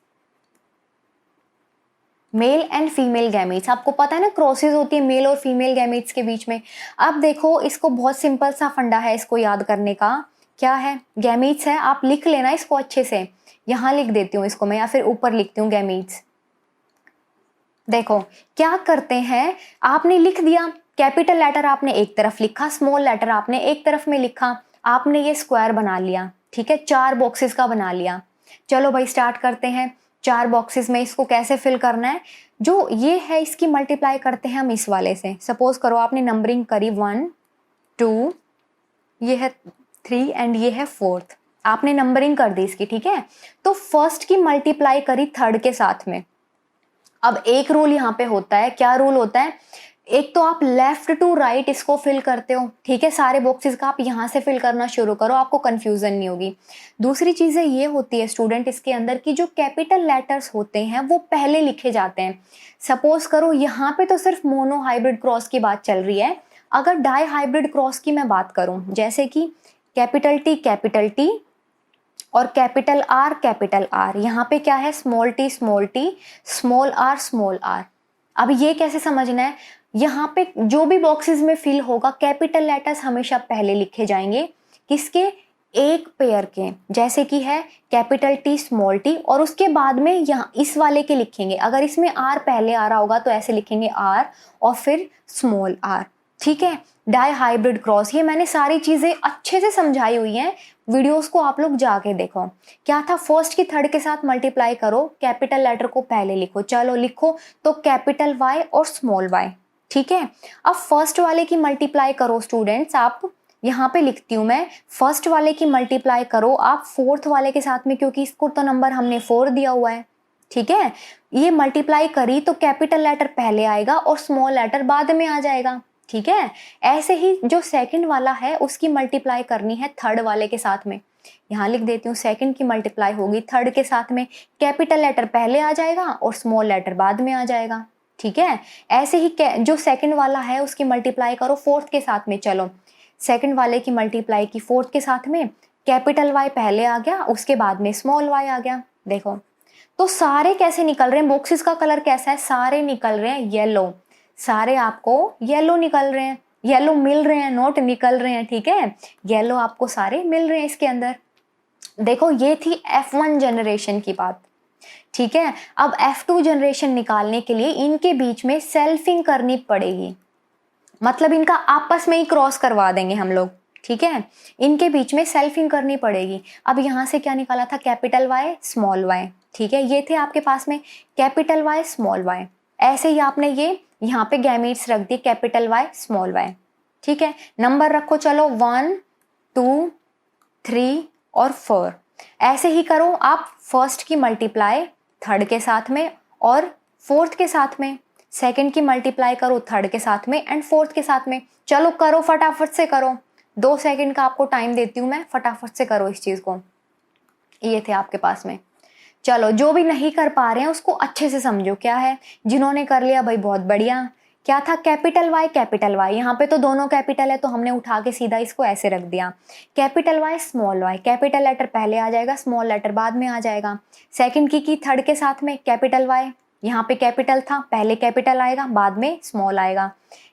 male and female gametes. आपको पता है ना, क्रॉसेस होती है मेल और फीमेल गैमीट्स के बीच में। अब देखो इसको बहुत सिंपल सा फंडा है इसको याद करने का। क्या है, गैमीट्स है, आप लिख लेना इसको अच्छे से। यहाँ लिख देती हूँ इसको मैं, या फिर ऊपर लिखती हूँ गैमीट्स। देखो क्या करते हैं, आपने लिख दिया, कैपिटल लेटर आपने एक तरफ लिखा, स्मॉल लेटर आपने एक तरफ में लिखा, आपने ये स्क्वायर बना लिया, ठीक है। 4 बॉक्सेस का बना लिया। चलो भाई स्टार्ट करते हैं। 4 बॉक्सेस में इसको कैसे फिल करना है, जो ये है इसकी मल्टीप्लाई करते हैं हम इस वाले से। सपोज करो आपने नंबरिंग करी 1 2, ये है 3 एंड ये है 4th, आपने नंबरिंग कर दी इसकी, ठीक है। तो फर्स्ट की मल्टीप्लाई करी थर्ड के साथ में। अब एक रूल यहाँ पे होता है, क्या रूल होता है, एक तो आप लेफ्ट टू राइट इसको फिल करते हो, ठीक है। सारे बॉक्सेस का आप यहाँ से फिल करना शुरू करो, आपको कंफ्यूजन नहीं होगी। दूसरी चीजें ये होती है स्टूडेंट, इसके अंदर की जो कैपिटल लेटर्स होते हैं वो पहले लिखे जाते हैं। सपोज करो यहाँ पे तो सिर्फ मोनो हाइब्रिड क्रॉस की बात चल रही है। अगर डाई हाइब्रिड क्रॉस की मैं बात करूं, जैसे कि कैपिटल टी और कैपिटल आर, यहाँ पे क्या है, स्मॉल टी, स्मॉल आर। अब ये कैसे समझना है, यहाँ पे जो भी बॉक्सेस में फिल होगा कैपिटल लेटर्स हमेशा पहले लिखे जाएंगे, किसके, एक पेयर के। जैसे कि है कैपिटल टी, स्मॉल टी, और उसके बाद में यहाँ इस वाले के लिखेंगे। अगर इसमें आर पहले आ रहा होगा तो ऐसे लिखेंगे आर और फिर स्मॉल आर, ठीक है। डाई हाइब्रिड क्रॉस, ये मैंने सारी चीजें अच्छे से समझाई हुई हैं, वीडियोस को आप लोग जाके देखो। क्या था, फर्स्ट की थर्ड के साथ मल्टीप्लाई करो, कैपिटल लेटर को पहले लिखो। चलो लिखो, तो कैपिटल वाई और स्मॉल वाई, ठीक है। अब फर्स्ट वाले की मल्टीप्लाई करो स्टूडेंट्स, आप यहाँ पे लिखती हूँ मैं, फर्स्ट वाले की मल्टीप्लाई करो आप 4th वाले के साथ में, क्योंकि इसको तो नंबर हमने 4 दिया हुआ है, ठीक है। ये मल्टीप्लाई करी तो कैपिटल लेटर पहले आएगा और स्मॉल लेटर बाद में आ जाएगा, ठीक है। ऐसे ही जो सेकंड वाला है उसकी मल्टीप्लाई करनी है थर्ड वाले के साथ में। यहाँ लिख देती हूँ, सेकंड की मल्टीप्लाई होगी थर्ड के साथ में, कैपिटल लेटर पहले आ जाएगा और स्मॉल लेटर बाद में आ जाएगा, ठीक है। ऐसे ही जो सेकंड वाला है उसकी मल्टीप्लाई करो 4th के साथ में। चलो सेकंड वाले की मल्टीप्लाई की 4th के साथ में, कैपिटल वाई पहले आ गया, उसके बाद में स्मॉल वाई आ गया। देखो तो सारे कैसे निकल रहे हैं, बॉक्सेस का कलर कैसा है, सारे निकल रहे हैं येलो, सारे आपको येलो निकल रहे हैं, येलो मिल रहे हैं, नोट निकल रहे हैं, ठीक है। येलो आपको सारे मिल रहे हैं इसके अंदर। देखो ये थी F1 जनरेशन की बात, ठीक है। अब F2 जनरेशन निकालने के लिए इनके बीच में सेल्फिंग करनी पड़ेगी, मतलब इनका आपस में ही क्रॉस करवा देंगे हम लोग, ठीक है। इनके बीच में सेल्फिंग करनी पड़ेगी। अब यहाँ से क्या निकाला था, कैपिटल वाई स्मॉल वाई, ठीक है। ये थे आपके पास में कैपिटल वाई स्मॉल वाई। ऐसे ही आपने ये यहाँ पे गैमीट्स रख दी, कैपिटल वाई स्मॉल वाई, ठीक है, नंबर रखो चलो 1 2 3 और 4। ऐसे ही करो आप फर्स्ट की मल्टीप्लाई थर्ड के साथ में और फोर्थ के साथ में, सेकंड की मल्टीप्लाई करो थर्ड के साथ में एंड फोर्थ के साथ में। चलो करो, फटाफट से करो, 2 सेकंड का आपको टाइम देती हूँ मैं, फटाफट से करो इस चीज को। ये थे आपके पास में। चलो जो भी नहीं कर पा रहे हैं उसको अच्छे से समझो क्या है। जिन्होंने कर लिया भाई बहुत बढ़िया। क्या था, कैपिटल वाई कैपिटल वाई, यहाँ पे तो दोनों कैपिटल है तो हमने उठा के सीधा इसको ऐसे रख दिया। Capital Y small Y, capital letter पहले आ जाएगा, स्मॉल लेटर बाद में आ जाएगा। सेकंड की थर्ड के साथ में कैपिटल वाई, यहाँ पे कैपिटल था, पहले कैपिटल आएगा बाद में स्मॉल आएगा।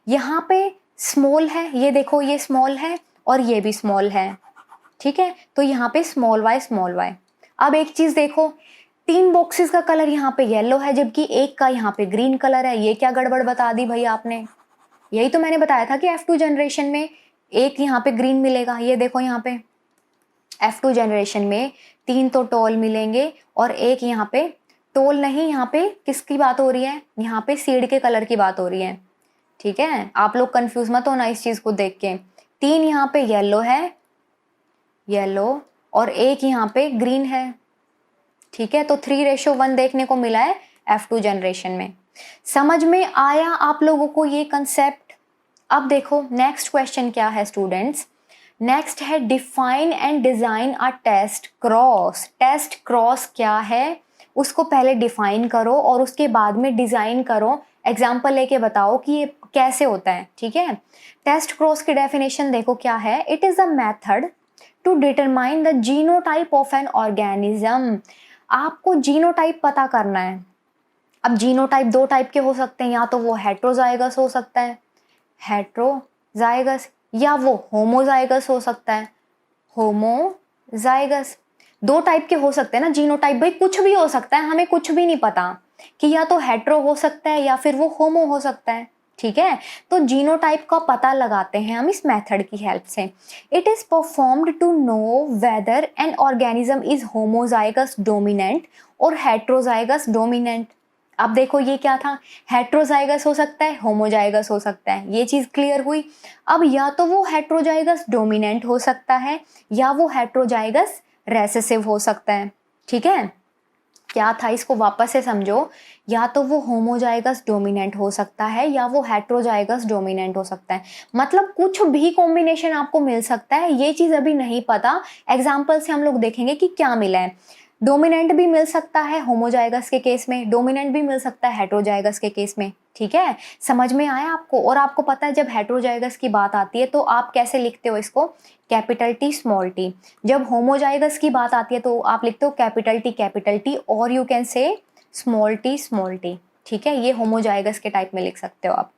यहाँ पे स्मॉल है, ये देखो ये स्मॉल है और ये भी स्मॉल है, ठीक है, तो यहाँ पे स्मॉल वाई स्मॉल वाई। अब एक चीज देखो, 3 बॉक्सेस का कलर यहाँ पे येलो है जबकि एक का यहाँ पे ग्रीन कलर है। ये क्या गड़बड़ बता दी भाई आपने। यही तो मैंने बताया था कि F2 जनरेशन में एक यहाँ पे ग्रीन मिलेगा। ये देखो यहाँ पे F2 जनरेशन में 3 तो टोल मिलेंगे और एक यहाँ पे टोल नहीं, यहाँ पे किसकी बात हो रही है, यहाँ पे सीड के कलर की बात हो रही है। ठीक है, आप लोग कंफ्यूज मत होना इस चीज को देख के। 3 यहाँ पे येलो है, येलो, और एक यहाँ पे ग्रीन है। ठीक है, तो 3:1 देखने को मिला है F2 जनरेशन में। समझ में आया आप लोगों को ये कंसेप्ट। अब देखो नेक्स्ट क्वेश्चन क्या है स्टूडेंट्स। नेक्स्ट है define and design a test cross. Test cross क्या है उसको पहले डिफाइन करो और उसके बाद में डिजाइन करो। एग्जाम्पल लेके बताओ कि ये कैसे होता है। ठीक है, टेस्ट क्रॉस की डेफिनेशन देखो क्या है। It is a method to determine the genotype of an organism. आपको जीनोटाइप पता करना है। अब जीनोटाइप 2 टाइप के हो सकते हैं, या तो वो हेट्रोजाइगस हो सकता है, हेट्रोजाइगस, या वो होमोजाइगस हो सकता है, होमोजाइगस। 2 टाइप के हो सकते हैं ना जीनोटाइप। भाई कुछ भी हो सकता है, हमें कुछ भी नहीं पता कि या तो हेट्रो हो सकता है या फिर वो होमो हो सकता है। ठीक है, तो जीनोटाइप का पता लगाते हैं हम इस मेथड की हेल्प से। It is performed to know whether an organism is homozygous dominant और हेट्रोजाइगस डोमिनेंट। अब देखो ये क्या था, हेट्रोजाइगस हो सकता है, होमोजाइगस हो सकता है, ये चीज क्लियर हुई। अब या तो वो हेट्रोजाइगस डोमिनेंट हो सकता है या वो हेट्रोजाइगस रेसेसिव हो सकता है। ठीक है, क्या था इसको वापस से समझो। या तो वो होमोजाइगस डोमिनेंट हो सकता है या वो हेट्रोजाइगस डोमिनेंट हो सकता है। मतलब कुछ भी कॉम्बिनेशन आपको मिल सकता है, ये चीज अभी नहीं पता। एग्जाम्पल से हम लोग देखेंगे कि क्या मिला है। डोमिनेंट भी मिल सकता है होमोजाइगस के केस में, डोमिनेंट भी मिल सकता है हेट्रोजाइगस के केस में। ठीक है, समझ में आया आपको। और आपको पता है जब हेट्रोजाइगस की बात आती है तो आप कैसे लिखते हो इसको, कैपिटल टी स्मॉल टी। जब होमोजाइगस की बात आती है तो आप लिखते हो कैपिटल टी और you can say small T small T. ठीक है, ये होमोजाइगस के टाइप में लिख सकते हो आप,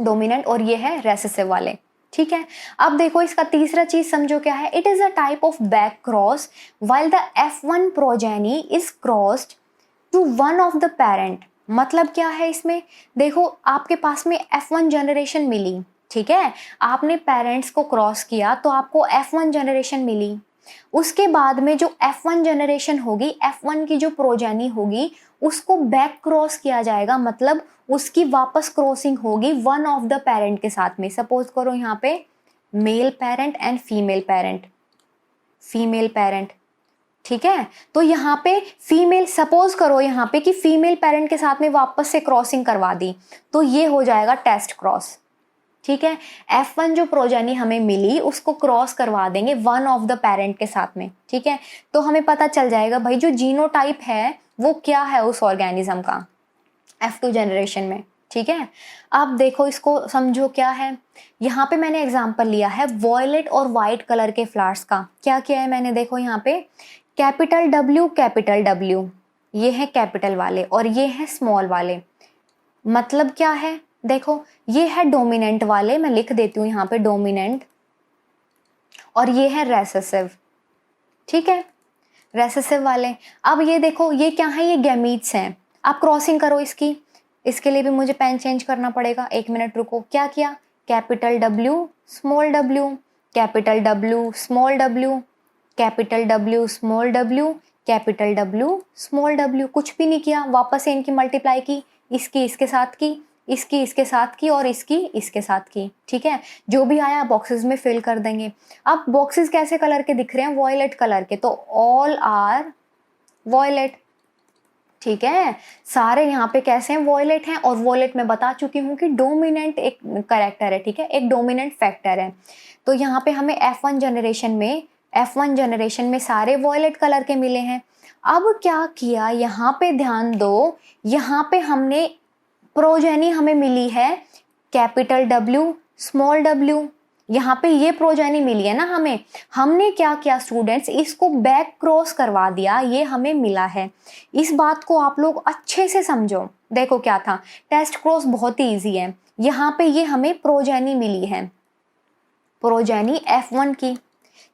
डोमिनेंट, और ये है रेसेसिव वाले। ठीक है, अब देखो इसका तीसरा चीज समझो क्या है। It is a type of back cross while the F1 progeny is crossed to one of the parent. मतलब क्या है इसमें, देखो आपके पास में F1 जनरेशन मिली, ठीक है, आपने पेरेंट्स को क्रॉस किया तो आपको F1 जनरेशन मिली। उसके बाद में जो F1 जनरेशन होगी, F1 की जो प्रोजेनी होगी उसको बैक क्रॉस किया जाएगा, मतलब उसकी वापस क्रॉसिंग होगी वन ऑफ द पेरेंट के साथ में। सपोज करो यहाँ पे male parent and female parent, female parent. ठीक है, तो यहाँ पे फीमेल, सपोज करो यहाँ पे कि फीमेल पेरेंट के साथ में वापस से क्रॉसिंग करवा दी तो ये हो जाएगा टेस्ट क्रॉस। ठीक है, F1 जो प्रोजेनी हमें मिली उसको क्रॉस करवा देंगे वन ऑफ द पेरेंट के साथ में। ठीक है, तो हमें पता चल जाएगा भाई जो जीनोटाइप है वो क्या है उस ऑर्गेनिज्म का F2 जनरेशन में। ठीक है, अब देखो इसको समझो क्या है। यहाँ पे मैंने एग्जांपल लिया है वॉयलेट और वाइट कलर के फ्लावर्स का। क्या किया है मैंने, देखो यहाँ पे कैपिटल W, ये है कैपिटल वाले और ये है स्मॉल वाले। मतलब क्या है, देखो ये है डोमिनेंट वाले, मैं लिख देती हूँ यहाँ पे डोमिनेंट, और ये है रेसेसिव। ठीक है, रेसेसिव वाले। अब ये देखो ये क्या है, ये गैमीट्स हैं। आप क्रॉसिंग करो इसकी, इसके लिए भी मुझे पेन चेंज करना पड़ेगा, 1 मिनट रुको। क्या किया, capital W small w, capital W small w, capital W small w, capital W small w। कुछ भी नहीं किया, वापस से इनकी मल्टीप्लाई की, इसकी इसके साथ की, इसकी इसके साथ की और इसकी इसके साथ की, ठीक है। जो भी आया बॉक्सेस में फिल कर देंगे। अब बॉक्सेस कैसे कलर के दिख रहे हैं, वॉयलेट कलर के, तो ऑल आर वॉयलेट, ठीक है। सारे यहाँ पे कैसे हैं, वॉयलेट हैं। और वॉयलेट मैं बता चुकी हूँ कि डोमिनेंट एक कैरेक्टर है, ठीक है, एक डोमिनेंट फैक्टर है। तो यहाँ पे हमें F1 जनरेशन में सारे वॉयलेट कलर के मिले हैं। अब क्या किया, यहाँ पे ध्यान दो, यहाँ पे हमने प्रोजेनी हमें मिली है कैपिटल W स्मॉल w, यहाँ पे ये प्रोजेनी मिली है ना हमें। हमने क्या किया स्टूडेंट्स, इसको बैक क्रॉस करवा दिया, ये हमें मिला है। इस बात को आप लोग अच्छे से समझो। देखो क्या था, टेस्ट क्रॉस बहुत ही ईजी है। यहाँ पे ये हमें प्रोजेनी मिली है, प्रोजेनी F1 की,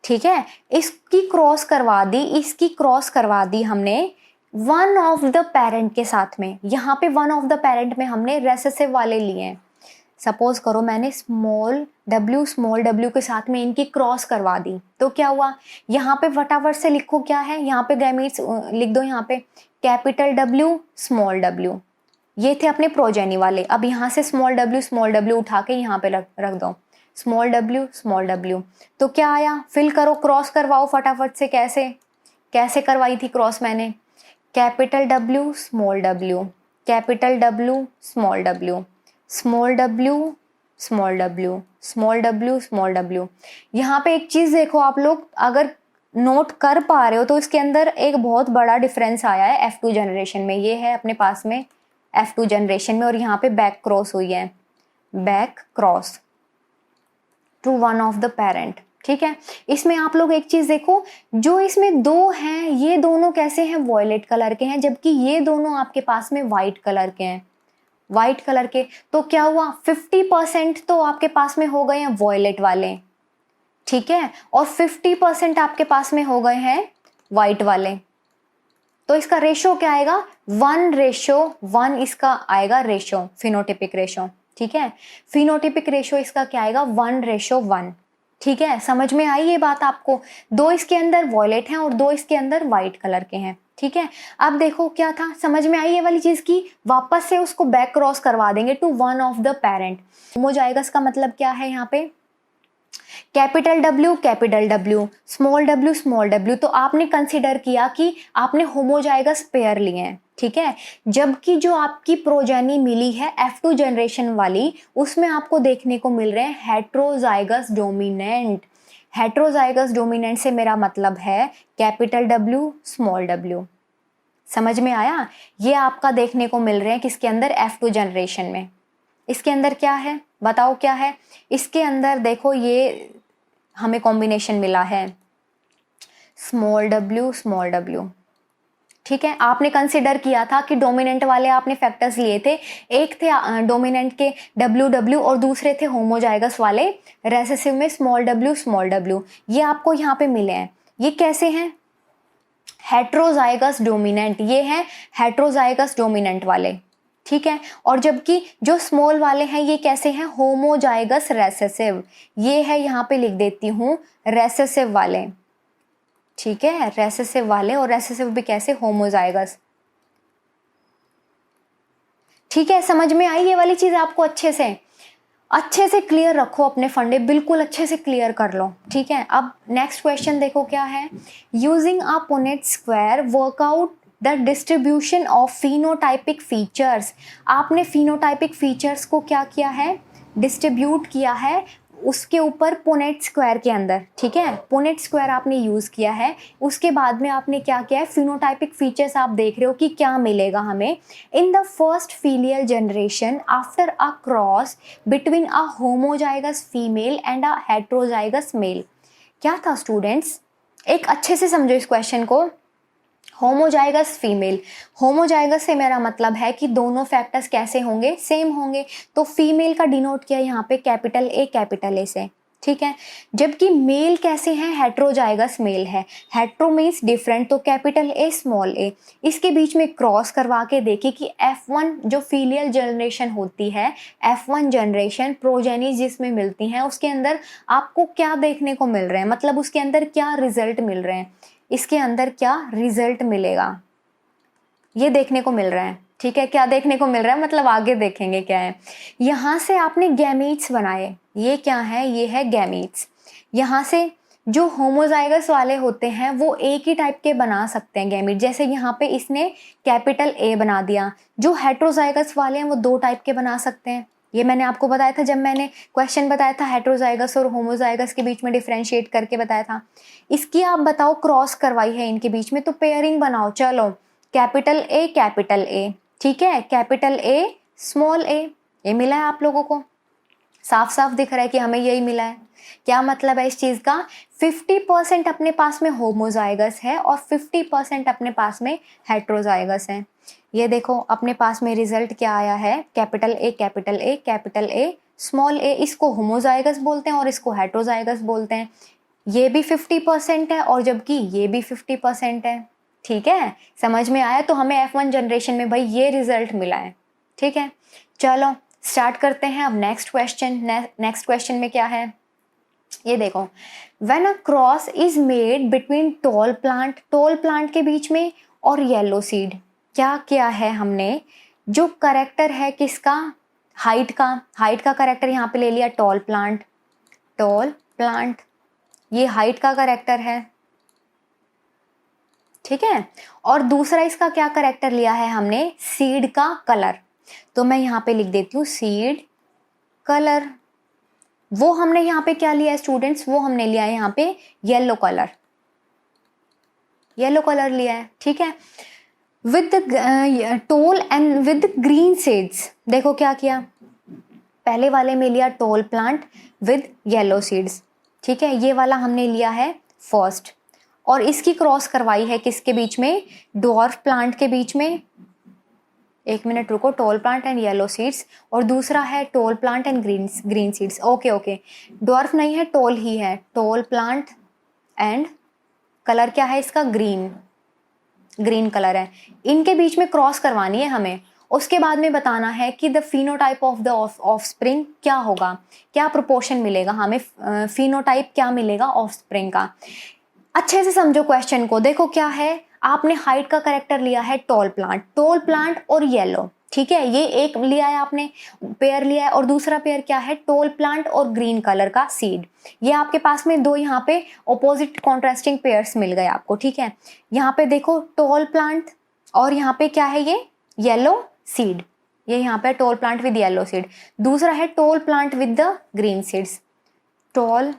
ठीक है। इसकी क्रॉस करवा दी, इसकी क्रॉस करवा दी हमने वन ऑफ द पेरेंट के साथ में। यहाँ पे वन ऑफ द पेरेंट में हमने रेसेसिव वाले लिए हैं। सपोज करो मैंने स्मॉल w के साथ में इनकी क्रॉस करवा दी, तो क्या हुआ, यहाँ पे फटाफट से लिखो क्या है, यहाँ पे गैमीट्स लिख दो, यहाँ पे कैपिटल W स्मॉल w, ये थे अपने प्रोजेनी वाले। अब यहाँ से स्मॉल w उठा के यहाँ पे रख दो, स्मॉल w, तो क्या आया, फिल करो, क्रॉस करवाओ फटाफट से। कैसे करवाई थी क्रॉस मैंने, capital W small w, capital W small w, small w small w, small w small w। यहाँ पे एक चीज देखो आप लोग, अगर नोट कर पा रहे हो तो इसके अंदर एक बहुत बड़ा डिफरेंस आया है F2 जनरेशन में। ये है अपने पास में F2 जनरेशन में, और यहाँ पे बैक क्रॉस हुई है, back cross to one of the parent, ठीक है। इसमें आप लोग एक चीज देखो, जो इसमें दो हैं ये दोनों कैसे हैं, वॉयलेट कलर के हैं, जबकि ये दोनों आपके पास में वाइट कलर के हैं, वाइट कलर के। तो क्या हुआ, 50% तो आपके पास में हो गए हैं वॉयलेट वाले, ठीक है, और 50% आपके पास में हो गए हैं वाइट वाले। तो इसका रेशो क्या आएगा, 1:1 इसका आएगा रेशो, फिनोटिपिक रेशो, ठीक है। फिनोटिपिक रेशो इसका क्या आएगा, 1:1, ठीक है। समझ में आई ये बात आपको, दो इसके अंदर वॉयलेट हैं और दो इसके अंदर वाइट कलर के हैं, ठीक है। अब देखो क्या था, समझ में आई ये वाली चीज की, वापस से उसको बैक क्रॉस करवा देंगे to one of the parent. Homozygous का मतलब क्या है, यहाँ पे कैपिटल W स्मॉल w, तो आपने कंसिडर किया कि आपने होमोजाइगस पेयर लिए हैं, ठीक है। जबकि जो आपकी प्रोजेनी मिली है F2 जनरेशन वाली, उसमें आपको देखने को मिल रहे हैं हेट्रोजाइगस डोमिनेंट। हेट्रोजाइगस डोमिनेंट से मेरा मतलब है कैपिटल W स्मॉल w। समझ में आया, ये आपका देखने को मिल रहे हैं किसके अंदर, F2 जनरेशन में। इसके अंदर क्या है बताओ, क्या है इसके अंदर, देखो ये हमें कॉम्बिनेशन मिला है स्मॉल w, ठीक है। आपने कंसिडर किया था कि डोमिनेंट वाले आपने फैक्टर्स लिए थे, एक थे डोमिनेंट के w और दूसरे थे होमोजाइगस वाले रेसेसिव में स्मॉल w। ये आपको यहाँ पे मिले हैं। ये कैसे हैं, हेट्रोजाइगस डोमिनेंट, ये है हेट्रोजाइगस डोमिनेंट वाले, ठीक है। और जबकि जो स्मॉल वाले हैं ये कैसे हैं, होमोजाइगस रेसेसिव, ये है यहाँ पे लिख देती हूँ रेसेसिव वाले, ठीक है, रेसेसिव वाले। और रेसेसिव भी कैसे, होमोजाइगस, ठीक है। समझ में आई ये वाली चीज आपको, अच्छे से क्लियर रखो, अपने फंडे बिल्कुल अच्छे से क्लियर कर लो, ठीक है। अब नेक्स्ट क्वेश्चन देखो क्या है, using a Punnett square workout the distribution of phenotypic features. आपने फिनोटाइपिक फीचर्स को क्या किया है, डिस्ट्रीब्यूट किया है उसके ऊपर पुनेट स्क्वायर के अंदर, ठीक है। पुनेट स्क्वायर आपने यूज किया है, उसके बाद में आपने क्या किया है, फिनोटाइपिक फीचर्स आप देख रहे हो कि क्या मिलेगा हमें। In the first filial generation after a cross between a homozygous female and a heterozygous male. क्या था स्टूडेंट्स, एक अच्छे से समझो इस क्वेश्चन को। होमोजाइगस फीमेल, होमोजाइगस से मेरा मतलब है कि दोनों फैक्टर्स कैसे होंगे, सेम होंगे। तो फीमेल का डिनोट किया यहाँ पे कैपिटल ए से, ठीक है। जबकि मेल कैसे हैं, हेट्रोजाइगस मेल है, हेट्रो मीन्स डिफरेंट, तो कैपिटल ए स्मॉल ए। इसके बीच में क्रॉस करवा के देखिए कि F1 जो फीलियल जनरेशन होती है, F1 जनरेशन प्रोजेनी जिसमें मिलती हैं, उसके अंदर आपको क्या देखने को मिल रहे हैं, मतलब उसके अंदर क्या रिजल्ट मिल रहे हैं, इसके अंदर क्या रिजल्ट मिलेगा ये देखने को मिल रहा है, ठीक है, क्या देखने को मिल रहा है, मतलब आगे देखेंगे क्या है। यहाँ से आपने गैमीट्स बनाए, ये क्या है, ये है गैमीट्स। यहाँ से जो होमोजाइगस वाले होते हैं वो एक ही टाइप के बना सकते हैं गैमीट, जैसे यहाँ पे इसने कैपिटल ए बना दिया। जो हेट्रोजाइगस वाले हैं वो 2 टाइप के बना सकते हैं, ये मैंने आपको बताया था जब मैंने क्वेश्चन बताया था हेट्रोजाइगस और होमोजाइगस के बीच में डिफरेंशिएट करके बताया था। इसकी आप बताओ क्रॉस करवाई है इनके बीच में, तो पेयरिंग बनाओ। चलो कैपिटल ए, ठीक है, कैपिटल ए स्मॉल ए, ये मिला है आप लोगों को, साफ साफ दिख रहा है कि हमें यही मिला है। क्या मतलब है इस चीज़ का, 50% अपने पास में होमोजाइगस है और 50% अपने पास में हेट्रोजाइगस है। ये देखो अपने पास में रिजल्ट क्या आया है, कैपिटल ए स्मॉल ए, इसको होमोजाइगस बोलते हैं और इसको हेट्रोजाइगस बोलते हैं। ये भी 50% है और जबकि ये भी 50% है। ठीक है, समझ में आया। तो हमें F1 जनरेशन में भाई ये रिजल्ट मिला है। ठीक है, चलो स्टार्ट करते हैं अब नेक्स्ट क्वेश्चन में क्या है, ये देखो। When a cross is made between tall plant के बीच में और येलो सीड, क्या किया है हमने, जो करेक्टर है किसका, हाइट का करेक्टर यहाँ पे ले लिया टॉल प्लांट, ये हाइट का करेक्टर है। ठीक है, और दूसरा इसका क्या करेक्टर लिया है हमने, सीड का कलर। तो मैं यहाँ पे लिख देती हूँ सीड कलर। वो हमने यहाँ पे क्या लिया है स्टूडेंट्स, वो हमने लिया है यहाँ पे येलो कलर लिया है। ठीक है, with toll and with green seeds, देखो क्या किया, पहले वाले में लिया tall plant with yellow seeds. ठीक है, ये वाला हमने लिया है फर्स्ट, और इसकी क्रॉस करवाई है किसके बीच में, डॉर्फ प्लांट के बीच में। एक मिनट रुको, tall plant and yellow seeds, और दूसरा है tall plant and green seeds. Okay, dwarf नहीं है, टॉल ही है, टॉल प्लांट एंड कलर क्या है इसका, ग्रीन कलर है। इनके बीच में क्रॉस करवानी है हमें, उसके बाद में बताना है कि the phenotype of the offspring क्या होगा, क्या प्रोपोर्शन मिलेगा हमें, फिनोटाइप क्या मिलेगा ऑफस्प्रिंग का। अच्छे से समझो क्वेश्चन को, देखो क्या है, आपने हाइट का करेक्टर लिया है टॉल प्लांट और येलो। ठीक है, ये एक लिया है आपने, पेयर लिया है, और दूसरा पेयर क्या है, टॉल प्लांट और ग्रीन कलर का सीड। ये आपके पास में 2 यहाँ पे ऑपोजिट कॉन्ट्रास्टिंग पेयर्स मिल गए आपको। ठीक है, यहाँ पे देखो टॉल प्लांट और यहाँ पे क्या है, ये येलो सीड, ये यहाँ पे tall plant with yellow seed. दूसरा है tall plant with the green seeds, tall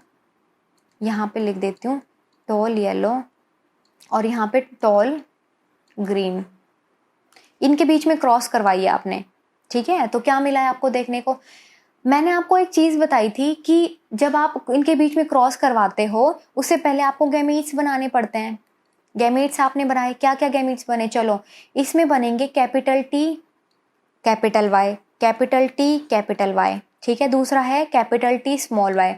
यहाँ पे लिख देती हूँ टॉल येलो और यहाँ पे टॉल ग्रीन, इनके बीच में क्रॉस करवाई है आपने। ठीक है, तो क्या मिला है आपको देखने को, मैंने आपको एक चीज़ बताई थी कि जब आप इनके बीच में क्रॉस करवाते हो उससे पहले आपको गैमीट्स बनाने पड़ते हैं। गैमीट्स आपने बनाए, क्या क्या गैमीट्स बने, चलो इसमें बनेंगे capital T capital Y, capital T capital Y। ठीक है, दूसरा है capital T small y,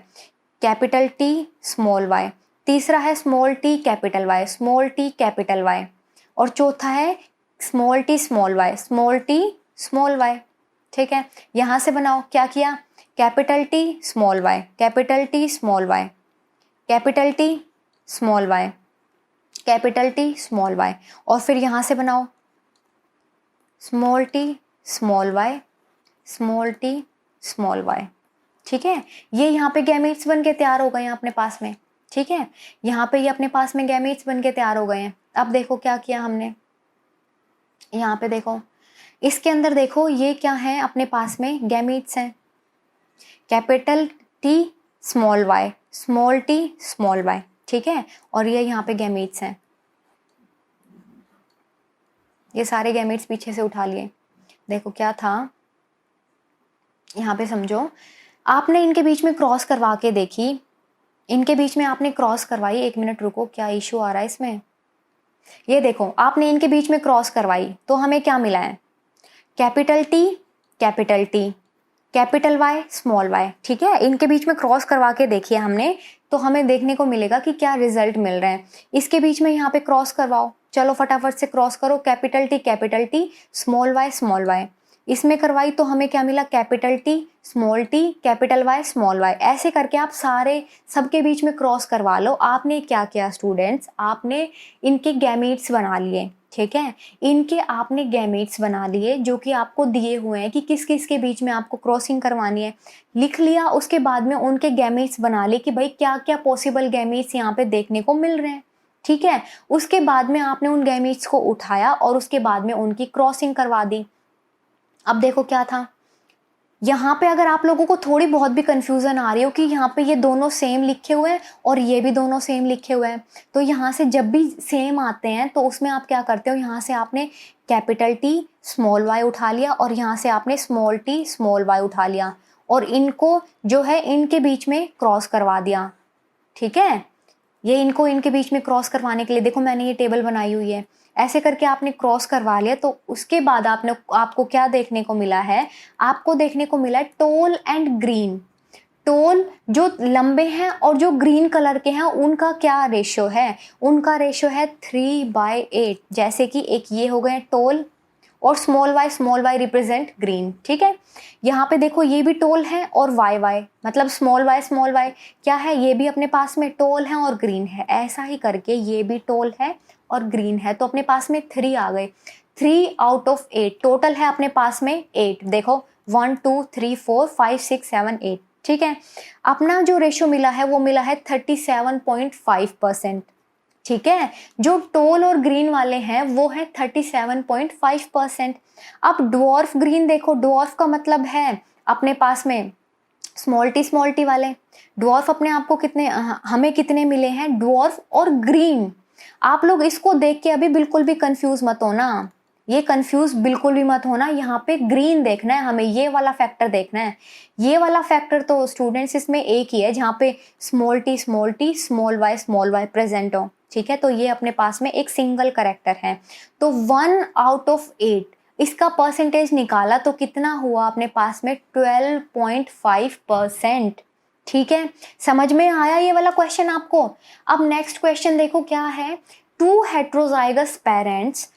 capital T small y। तीसरा है small t capital Y, small t capital Y। और चौथा है small t small y, small t small y। ठीक है, यहाँ से बनाओ, क्या किया, capital T small y, capital T small y, capital T small y, capital T small y। और फिर यहाँ से बनाओ small t small y, small t small y। ठीक है, ये यहाँ पे गैमीट्स बन के तैयार हो गए हैं अपने पास में। ठीक है, यहाँ पे ये अपने पास में गैमीट्स बन के तैयार हो गए हैं। अब देखो क्या किया हमने, यहाँ पे देखो, इसके अंदर देखो ये क्या है, अपने पास में गैमीट्स हैं, capital T small y, small t small y। ठीक है, और ये यहाँ पे गैमीट्स हैं, ये सारे गैमीट्स पीछे से उठा लिए। देखो क्या था, यहाँ पे समझो, आपने इनके बीच में क्रॉस करवा के देखी, इनके बीच में आपने क्रॉस करवाई। एक मिनट रुको, क्या इशू आ रहा है इसमें, ये देखो आपने इनके बीच में क्रॉस करवाई तो हमें क्या मिला है, capital T capital Y small y। ठीक है, इनके बीच में क्रॉस करवा के देखिए हमने, तो हमें देखने को मिलेगा कि क्या रिजल्ट मिल रहे हैं। इसके बीच में यहाँ पे क्रॉस करवाओ, चलो फटाफट से क्रॉस करो, कैपिटल T स्मॉल y, इसमें करवाई तो हमें क्या मिला, capital T small T capital Y small Y, ऐसे करके आप सारे सबके बीच में क्रॉस करवा लो। आपने क्या किया स्टूडेंट्स, आपने इनके गैमीट्स बना लिए, ठीक है, इनके आपने गैमीट्स बना लिए जो कि आपको दिए हुए हैं कि किस किस के बीच में आपको क्रॉसिंग करवानी है, लिख लिया। उसके बाद में उनके गैमीट्स बना लिए कि भाई क्या क्या पॉसिबल गैमीट्स यहाँ पे देखने को मिल रहे हैं, ठीक है। उसके बाद में आपने उन गैमीट्स को उठाया और उसके बाद में उनकी क्रॉसिंग करवा दी। अब देखो क्या था यहाँ पे, अगर आप लोगों को थोड़ी बहुत भी कंफ्यूजन आ रही हो कि यहाँ पे ये दोनों सेम लिखे हुए हैं और ये भी दोनों सेम लिखे हुए हैं, तो यहाँ से जब भी सेम आते हैं तो उसमें आप क्या करते हो, यहाँ से आपने कैपिटल टी स्मॉल वाई उठा लिया और यहाँ से आपने स्मॉल टी स्मॉल वाई उठा लिया और इनको जो है इनके बीच में क्रॉस करवा दिया, ठीक है। ये इनको इनके बीच में क्रॉस करवाने के लिए देखो मैंने ये टेबल बनाई हुई है, ऐसे करके आपने क्रॉस करवा लिया। तो उसके बाद आपको क्या देखने को मिला है, आपको देखने को मिला है टोल एंड ग्रीन। टोल जो लंबे हैं और जो ग्रीन कलर के हैं उनका क्या रेशो है, उनका रेशो है 3/8। जैसे कि एक ये हो गए टोल और स्मॉल वाई रिप्रेजेंट ग्रीन, ठीक है। यहाँ पे देखो ये भी टोल है और वाई वाई मतलब स्मॉल वाई क्या है, ये भी अपने पास में टोल है और ग्रीन है। ऐसा ही करके ये भी टोल है और ग्रीन है, तो अपने पास में 3 आ गए। 3 आउट ऑफ 8 टोटल है अपने पास में 8। देखो 1 2 3 4 5 6 7 8, ठीक है। अपना जो रेशो मिला है वो मिला है 37.5%, ठीक है। जो टोल और ग्रीन वाले हैं वो है 37.5%। अब ड्वार्फ ग्रीन देखो, ड्वार्फ का मतलब है अपने पास में स्मॉल टी वाले। ड्वार्फ अपने आप को कितने हमें कितने मिले हैं, ड्वार्फ और ग्रीन। आप लोग इसको देख के अभी बिल्कुल भी कंफ्यूज मत होना, ये कंफ्यूज बिल्कुल भी मत होना। यहाँ पे ग्रीन देखना है हमें, ये वाला फैक्टर देखना है। ये वाला फैक्टर तो स्टूडेंट्स इसमें एक ही है जहाँ पे small T small Y present हो, ठीक है। तो ये अपने पास में एक सिंगल करेक्टर है। तो 1 आउट ऑफ 8 इसका परसेंटेज निकाला तो कितना हुआ अपने पास में 12.5%, ठीक है। समझ में आया ये वाला क्वेश्चन आपको। अब नेक्स्ट क्वेश्चन देखो क्या है, 2 हेट्रोजाइगस पेरेंट्स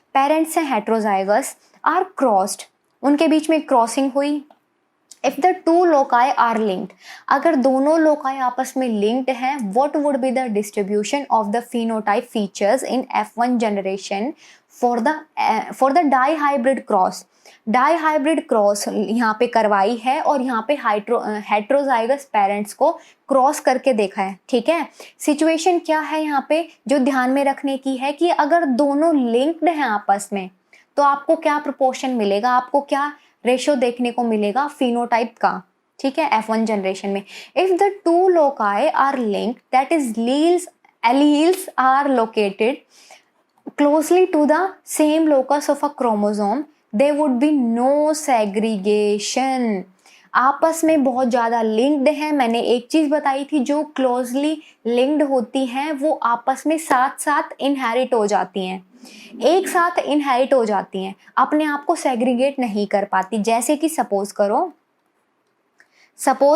हैं हेट्रोजाइगस आर क्रॉस्ड, उनके बीच में क्रॉसिंग हुई। If the 2 loci are linked, अगर दोनों लोकाई आपस में लिंक्ड हैं, what would be the distribution of the phenotype features in F1 generation for the dihybrid cross. Dihybrid cross यहाँ पे करवाई है और यहाँ पे हेट्रोजाइगस पेरेंट्स को क्रॉस करके देखा है, ठीक है। सिचुएशन क्या है यहाँ पे जो ध्यान में रखने की है कि अगर दोनों लिंक्ड हैं आपस में तो आपको क्या प्रोपोर्शन मिलेगा, आपको क्या रेशो देखने को मिलेगा फिनोटाइप का, ठीक है, F1 जनरेशन में। If the 2 loci are linked that is alleles are located closely to the same locus of a chromosome, there would be no segregation। आपस में बहुत ज़्यादा लिंक्ड है। मैंने एक चीज़ बताई थी, जो क्लोजली लिंक्ड होती हैं वो आपस में साथ साथ इनहेरिट हो जाती हैं, एक साथ इनहेरिट हो जाती हैं, अपने आप को सेग्रीगेट नहीं कर पाती। जैसे कि सपोज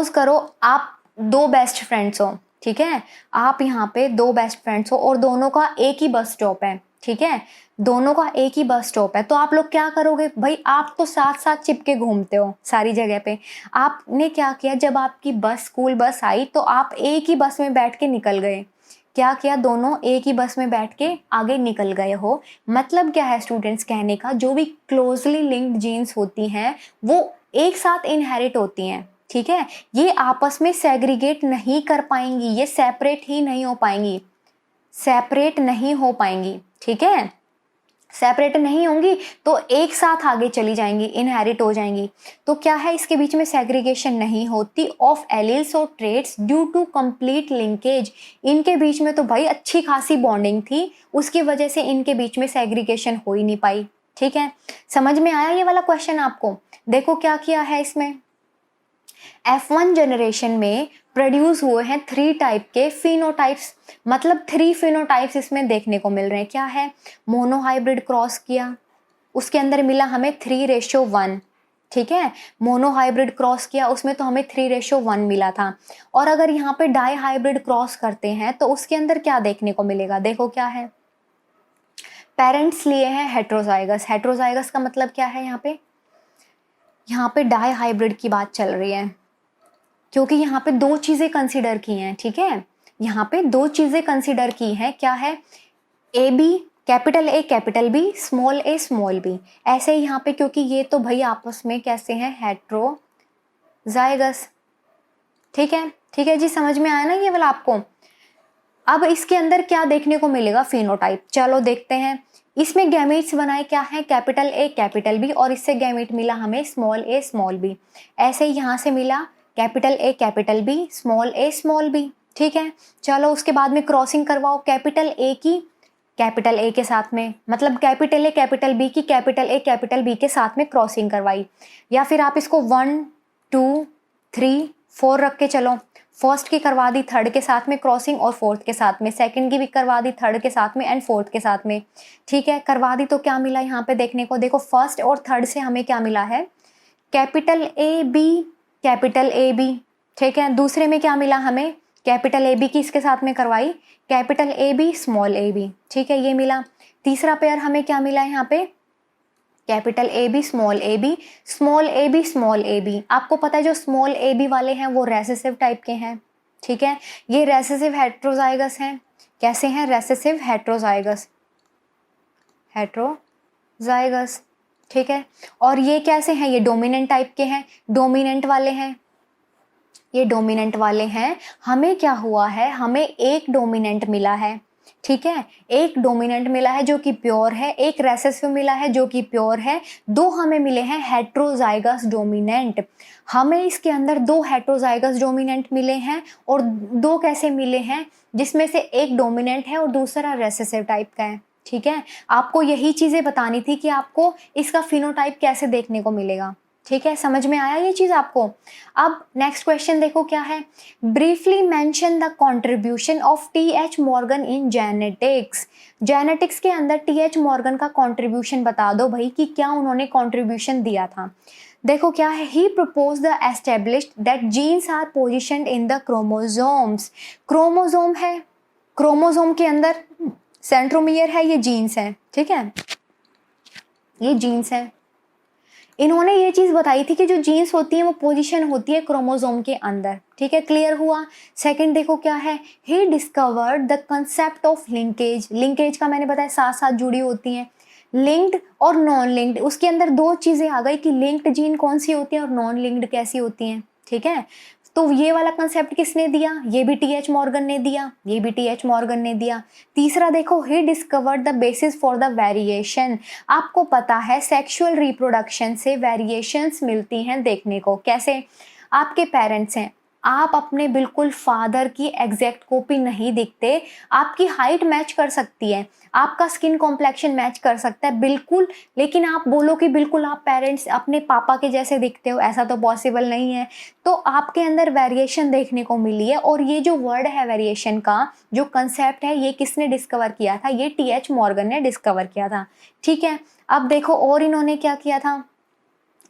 करो आप 2 बेस्ट फ्रेंड्स हो, ठीक है। आप यहाँ पे 2 बेस्ट फ्रेंड्स हो और दोनों का एक ही बस स्टॉप है, ठीक है, दोनों का एक ही बस स्टॉप है। तो आप लोग क्या करोगे भाई, आप तो साथ साथ चिपके घूमते हो सारी जगह पे। आपने क्या किया, जब आपकी बस स्कूल बस आई तो आप एक ही बस में बैठ के निकल गए। क्या किया, दोनों एक ही बस में बैठ के आगे निकल गए हो। मतलब क्या है स्टूडेंट्स कहने का, जो भी क्लोजली लिंक्ड जीन्स होती हैं वो एक साथ इनहेरिट होती हैं, ठीक है। ये आपस में सेग्रीगेट नहीं कर पाएंगी, ये सेपरेट ही नहीं हो पाएंगी, सेपरेट नहीं हो पाएंगी, ठीक है। सेपरेट नहीं होंगी तो एक साथ आगे चली जाएंगी, इनहेरिट हो जाएंगी। तो क्या है, इसके बीच में सेग्रीगेशन नहीं होती ऑफ एलील्स और traits due to complete linkage. इनके बीच में तो भाई अच्छी खासी बॉन्डिंग थी, उसकी वजह से इनके बीच में सेग्रीगेशन हो ही नहीं पाई, ठीक है। समझ में आया ये वाला क्वेश्चन आपको। देखो क्या किया है इसमें, F1 जनरेशन में प्रोड्यूस हुए हैं 3 टाइप के फिनोटाइप्स, मतलब 3 फिनोटाइप्स इसमें देखने को मिल रहे हैं। क्या है, मोनोहाइब्रिड क्रॉस किया, उसके अंदर मिला हमें 3:1, ठीक है। मोनोहाइब्रिड क्रॉस किया, उसमें तो हमें 3:1 मिला था। और अगर यहाँ पे डाई हाइब्रिड क्रॉस करते हैं तो उसके अंदर क्या देखने को मिलेगा, देखो क्या है, पेरेंट्स लिए हैं हेट्रोजाइगस। हेट्रोजाइगस का मतलब क्या है, यहाँ पे यहाँ पे डाई हाइब्रिड की बात चल रही है, क्योंकि यहाँ पे दो चीजें कंसिडर की हैं, ठीक है, यहाँ पे दो चीजें कंसिडर की हैं, क्या है, A B, capital A capital B, small B. ऐसे ही यहाँ पे, क्योंकि ये तो भाई आपस में कैसे हैं, हेट्रोजाइगस। ठीक है जी, समझ में आया ना ये वाला आपको। अब इसके अंदर क्या देखने को मिलेगा, फिनोटाइप। चलो देखते हैं। इसमें गैमेट्स बनाए क्या है, कैपिटल ए कैपिटल बी, और इससे गैमेट मिला हमें स्मॉल बी। ऐसे ही यहाँ से मिला capital A capital B, small B. ठीक है, चलो उसके बाद में क्रॉसिंग करवाओ कैपिटल ए की कैपिटल ए के साथ में, मतलब कैपिटल ए कैपिटल बी की कैपिटल ए कैपिटल बी के साथ में क्रॉसिंग करवाई। या फिर आप इसको 1 2 3 4 रख के चलो, फर्स्ट की करवा दी थर्ड के साथ में क्रॉसिंग, और फोर्थ के साथ में, सेकंड की भी करवा दी थर्ड के साथ में एंड फोर्थ के साथ में। ठीक है, करवा दी तो क्या मिला यहाँ पे देखने को, देखो फर्स्ट और थर्ड से हमें क्या मिला है, कैपिटल ए बी। ठीक है, दूसरे में क्या मिला हमें, कैपिटल ए बी की इसके साथ में करवाई, capital A B small A B. ठीक है, ये मिला। तीसरा पेयर हमें क्या मिला है यहाँ पे, capital A B small A B, small A B. आपको पता है जो स्मॉल ए बी वाले हैं वो रेसेसिव टाइप के हैं। ठीक है, ये रेसेसिव हेट्रोजाइगस हैं। कैसे हैं, रेसेसिव हेट्रोजाइगस। ठीक है, और ये कैसे हैं, ये डोमिनेंट टाइप के हैं, डोमिनेंट वाले हैं, ये डोमिनेंट वाले हैं। हमें क्या हुआ है, हमें एक डोमिनेंट मिला है। ठीक है, एक डोमिनेंट मिला है जो कि प्योर है, एक रेसेसिव मिला है जो कि प्योर है, दो हमें मिले हैं हेट्रोजाइगस डोमिनेंट। हमें इसके अंदर दो हेट्रोजाइगस डोमिनेंट मिले हैं, और दो कैसे मिले हैं, जिसमें से एक डोमिनेंट है और दूसरा रेसेसिव टाइप का है। ठीक है, आपको यही चीजें बतानी थी कि आपको इसका फिनोटाइप कैसे देखने को मिलेगा। ठीक है, समझ में आया ये चीज आपको। अब नेक्स्ट क्वेश्चन देखो क्या है, briefly mention the contribution of TH. Morgan in genetics. Genetics के अंदर टी.एच. मॉर्गन का कंट्रीब्यूशन बता दो भाई कि क्या उन्होंने कंट्रीब्यूशन दिया था। देखो क्या है, he propose the established that genes are positioned in the chromosomes. Chromosome है, क्रोमोसोम के अंदर सेंट्रोमियर है, ये जीन्स है। ठीक है, ये जीन्स है। इन्होंने ये चीज बताई थी कि जो जीन्स होती है वो पोजीशन होती है क्रोमोसोम के अंदर। ठीक है, क्लियर हुआ। सेकंड देखो क्या है, he discovered the concept of linkage. Linkage का मैंने बताया साथ साथ जुड़ी होती हैं, लिंक्ड और नॉन लिंक्ड। उसके अंदर दो चीजें आ गई कि लिंक्ड जीन कौन सी होती है और नॉन लिंक्ड कैसी होती हैं। ठीक है, तो ये वाला कंसेप्ट किसने दिया, ये भी टी.एच. मॉर्गन ने दिया, ये भी टी.एच. मॉर्गन ने दिया। तीसरा देखो, he discovered the basis for the variation. आपको पता है सेक्सुअल रिप्रोडक्शन से वेरिएशंस मिलती हैं देखने को। कैसे, आपके पेरेंट्स हैं, आप अपने बिल्कुल फादर की एग्जैक्ट कॉपी नहीं दिखते, आपकी हाइट मैच कर सकती है, आपका स्किन कॉम्प्लेक्शन मैच कर सकता है बिल्कुल, लेकिन आप बोलो कि बिल्कुल आप पेरेंट्स अपने पापा के जैसे दिखते हो, ऐसा तो पॉसिबल नहीं है। तो आपके अंदर वेरिएशन देखने को मिली है, और ये जो वर्ड है वेरिएशन का जो कंसेप्ट है, ये किसने डिस्कवर किया था, ये टी.एच. मॉर्गन ने डिस्कवर किया था। ठीक है, अब देखो और इन्होंने क्या किया था,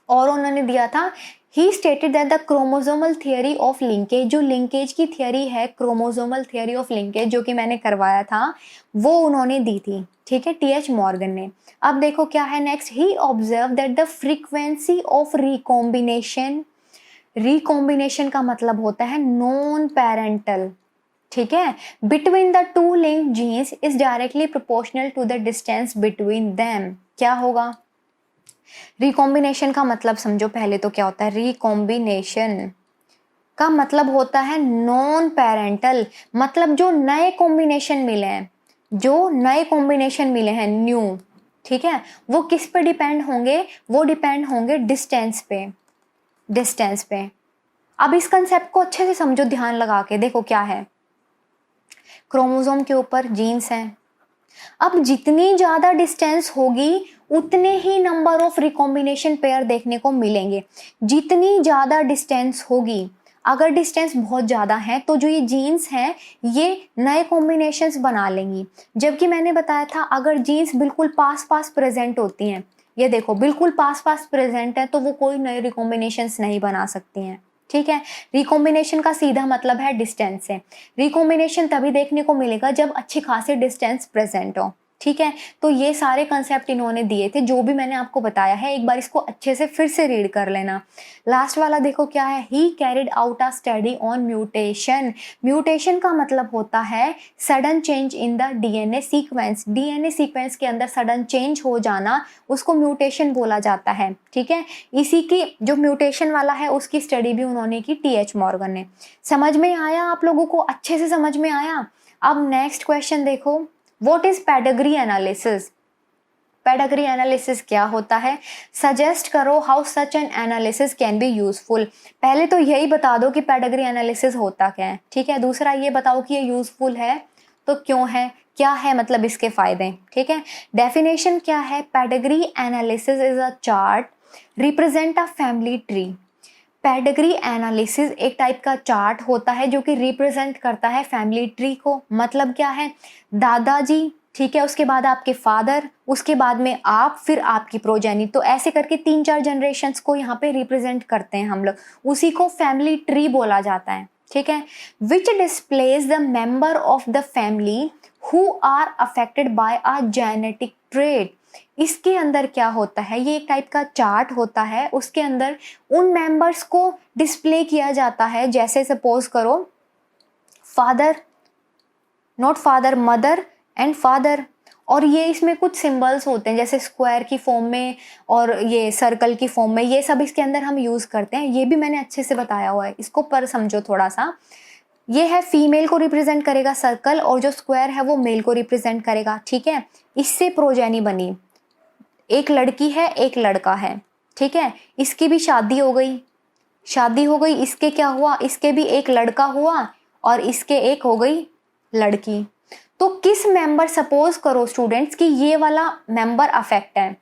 और उन्होंने दिया था, ही stated that the chromosomal theory of linkage. जो लिंकेज की थियरी है, क्रोमोसोमल थियरी ऑफ लिंकेज, जो कि मैंने करवाया था, वो उन्होंने दी थी। ठीक है, टी.एच. मॉर्गन ने। अब देखो क्या है next, he observe that the frequency of recombination. Recombination का मतलब होता है नॉन पेरेंटल। ठीक है, between the two linked genes is directly proportional to the distance between them. क्या होगा, रिकॉम्बिनेशन का मतलब समझो पहले तो क्या होता है, रिकॉम्बिनेशन का मतलब होता है नॉन पेरेंटल, मतलब जो नए कॉम्बिनेशन मिले हैं, जो नए कॉम्बिनेशन मिले हैं न्यू। ठीक है, वो किस पे डिपेंड होंगे, वो डिपेंड होंगे डिस्टेंस पे, डिस्टेंस पे। अब इस कंसेप्ट को अच्छे से समझो ध्यान लगा के, देखो क्या है, क्रोमोसोम के ऊपर जीन्स हैं, अब जितनी ज्यादा डिस्टेंस होगी उतने ही नंबर ऑफ रिकॉम्बिनेशन पेयर देखने को मिलेंगे। जितनी ज्यादा डिस्टेंस होगी, अगर डिस्टेंस बहुत ज्यादा है तो जो ये जीन्स हैं ये नए कॉम्बिनेशंस बना लेंगी। जबकि मैंने बताया था अगर जीन्स बिल्कुल पास पास प्रेजेंट होती हैं, ये देखो बिल्कुल पास पास प्रेजेंट है, तो वो कोई नए रिकॉम्बिनेशंस नहीं बना सकती हैं। ठीक है, रिकॉम्बिनेशन का सीधा मतलब है डिस्टेंस से। रिकॉम्बिनेशन तभी देखने को मिलेगा जब अच्छी खासी डिस्टेंस प्रेजेंट हो। ठीक है। तो ये सारे कंसेप्ट इन्होंने दिए थे, जो भी मैंने आपको बताया है एक बार इसको अच्छे से फिर से रीड कर लेना। लास्ट वाला देखो क्या है, ही carried out a study on mutation. Mutation का मतलब होता है sudden change in the DNA sequence. DNA sequence के अंदर सडन चेंज हो जाना, उसको म्यूटेशन बोला जाता है। ठीक है, इसी की जो म्यूटेशन वाला है उसकी स्टडी भी उन्होंने की, टीएच मॉर्गन ने। समझ में आया आप लोगों को, अच्छे से समझ में आया। अब नेक्स्ट क्वेश्चन देखो, what is pedigree analysis. Pedigree analysis क्या होता है, सजेस्ट करो how such an analysis can be useful. पहले तो यही बता दो कि पेडिग्री एनालिसिस होता क्या है, ठीक है। दूसरा ये बताओ कि ये यूजफुल है तो क्यों है, क्या है मतलब इसके फायदे, ठीक है। डेफिनेशन क्या है, pedigree analysis is a chart represent a family tree. Pedigree analysis एक टाइप का चार्ट होता है जो कि रिप्रेजेंट करता है फैमिली ट्री को। मतलब क्या है, दादाजी, ठीक है, उसके बाद आपके फादर, उसके बाद में आप, फिर आपकी प्रोजेनी, तो ऐसे करके 3-4 जनरेशन्स को यहाँ पे रिप्रेजेंट करते हैं हम लोग, उसी को फैमिली ट्री बोला जाता है। ठीक है, which displays the member of the family who are affected by a genetic trait. इसके अंदर क्या होता है, ये एक टाइप का चार्ट होता है, उसके अंदर उन मेंबर्स को डिस्प्ले किया जाता है, जैसे सपोज करो father, not father, mother and father, और ये इसमें कुछ सिंबल्स होते हैं जैसे स्क्वायर की फॉर्म में और ये सर्कल की फॉर्म में, ये सब इसके अंदर हम यूज करते हैं। ये भी मैंने अच्छे से बताया हुआ है, इसको पर समझो थोड़ा सा। ये है फीमेल को रिप्रेजेंट करेगा सर्कल, और जो स्क्वायर है वो मेल को रिप्रेजेंट करेगा। ठीक है, इससे प्रोजेनी बनी, एक लड़की है एक लड़का है, ठीक है, इसकी भी शादी हो गई, शादी हो गई, इसके क्या हुआ, इसके भी एक लड़का हुआ और इसके एक हो गई लड़की। तो किस मेंबर, सपोज करो स्टूडेंट्स कि ये वाला मेंबर अफेक्ट है,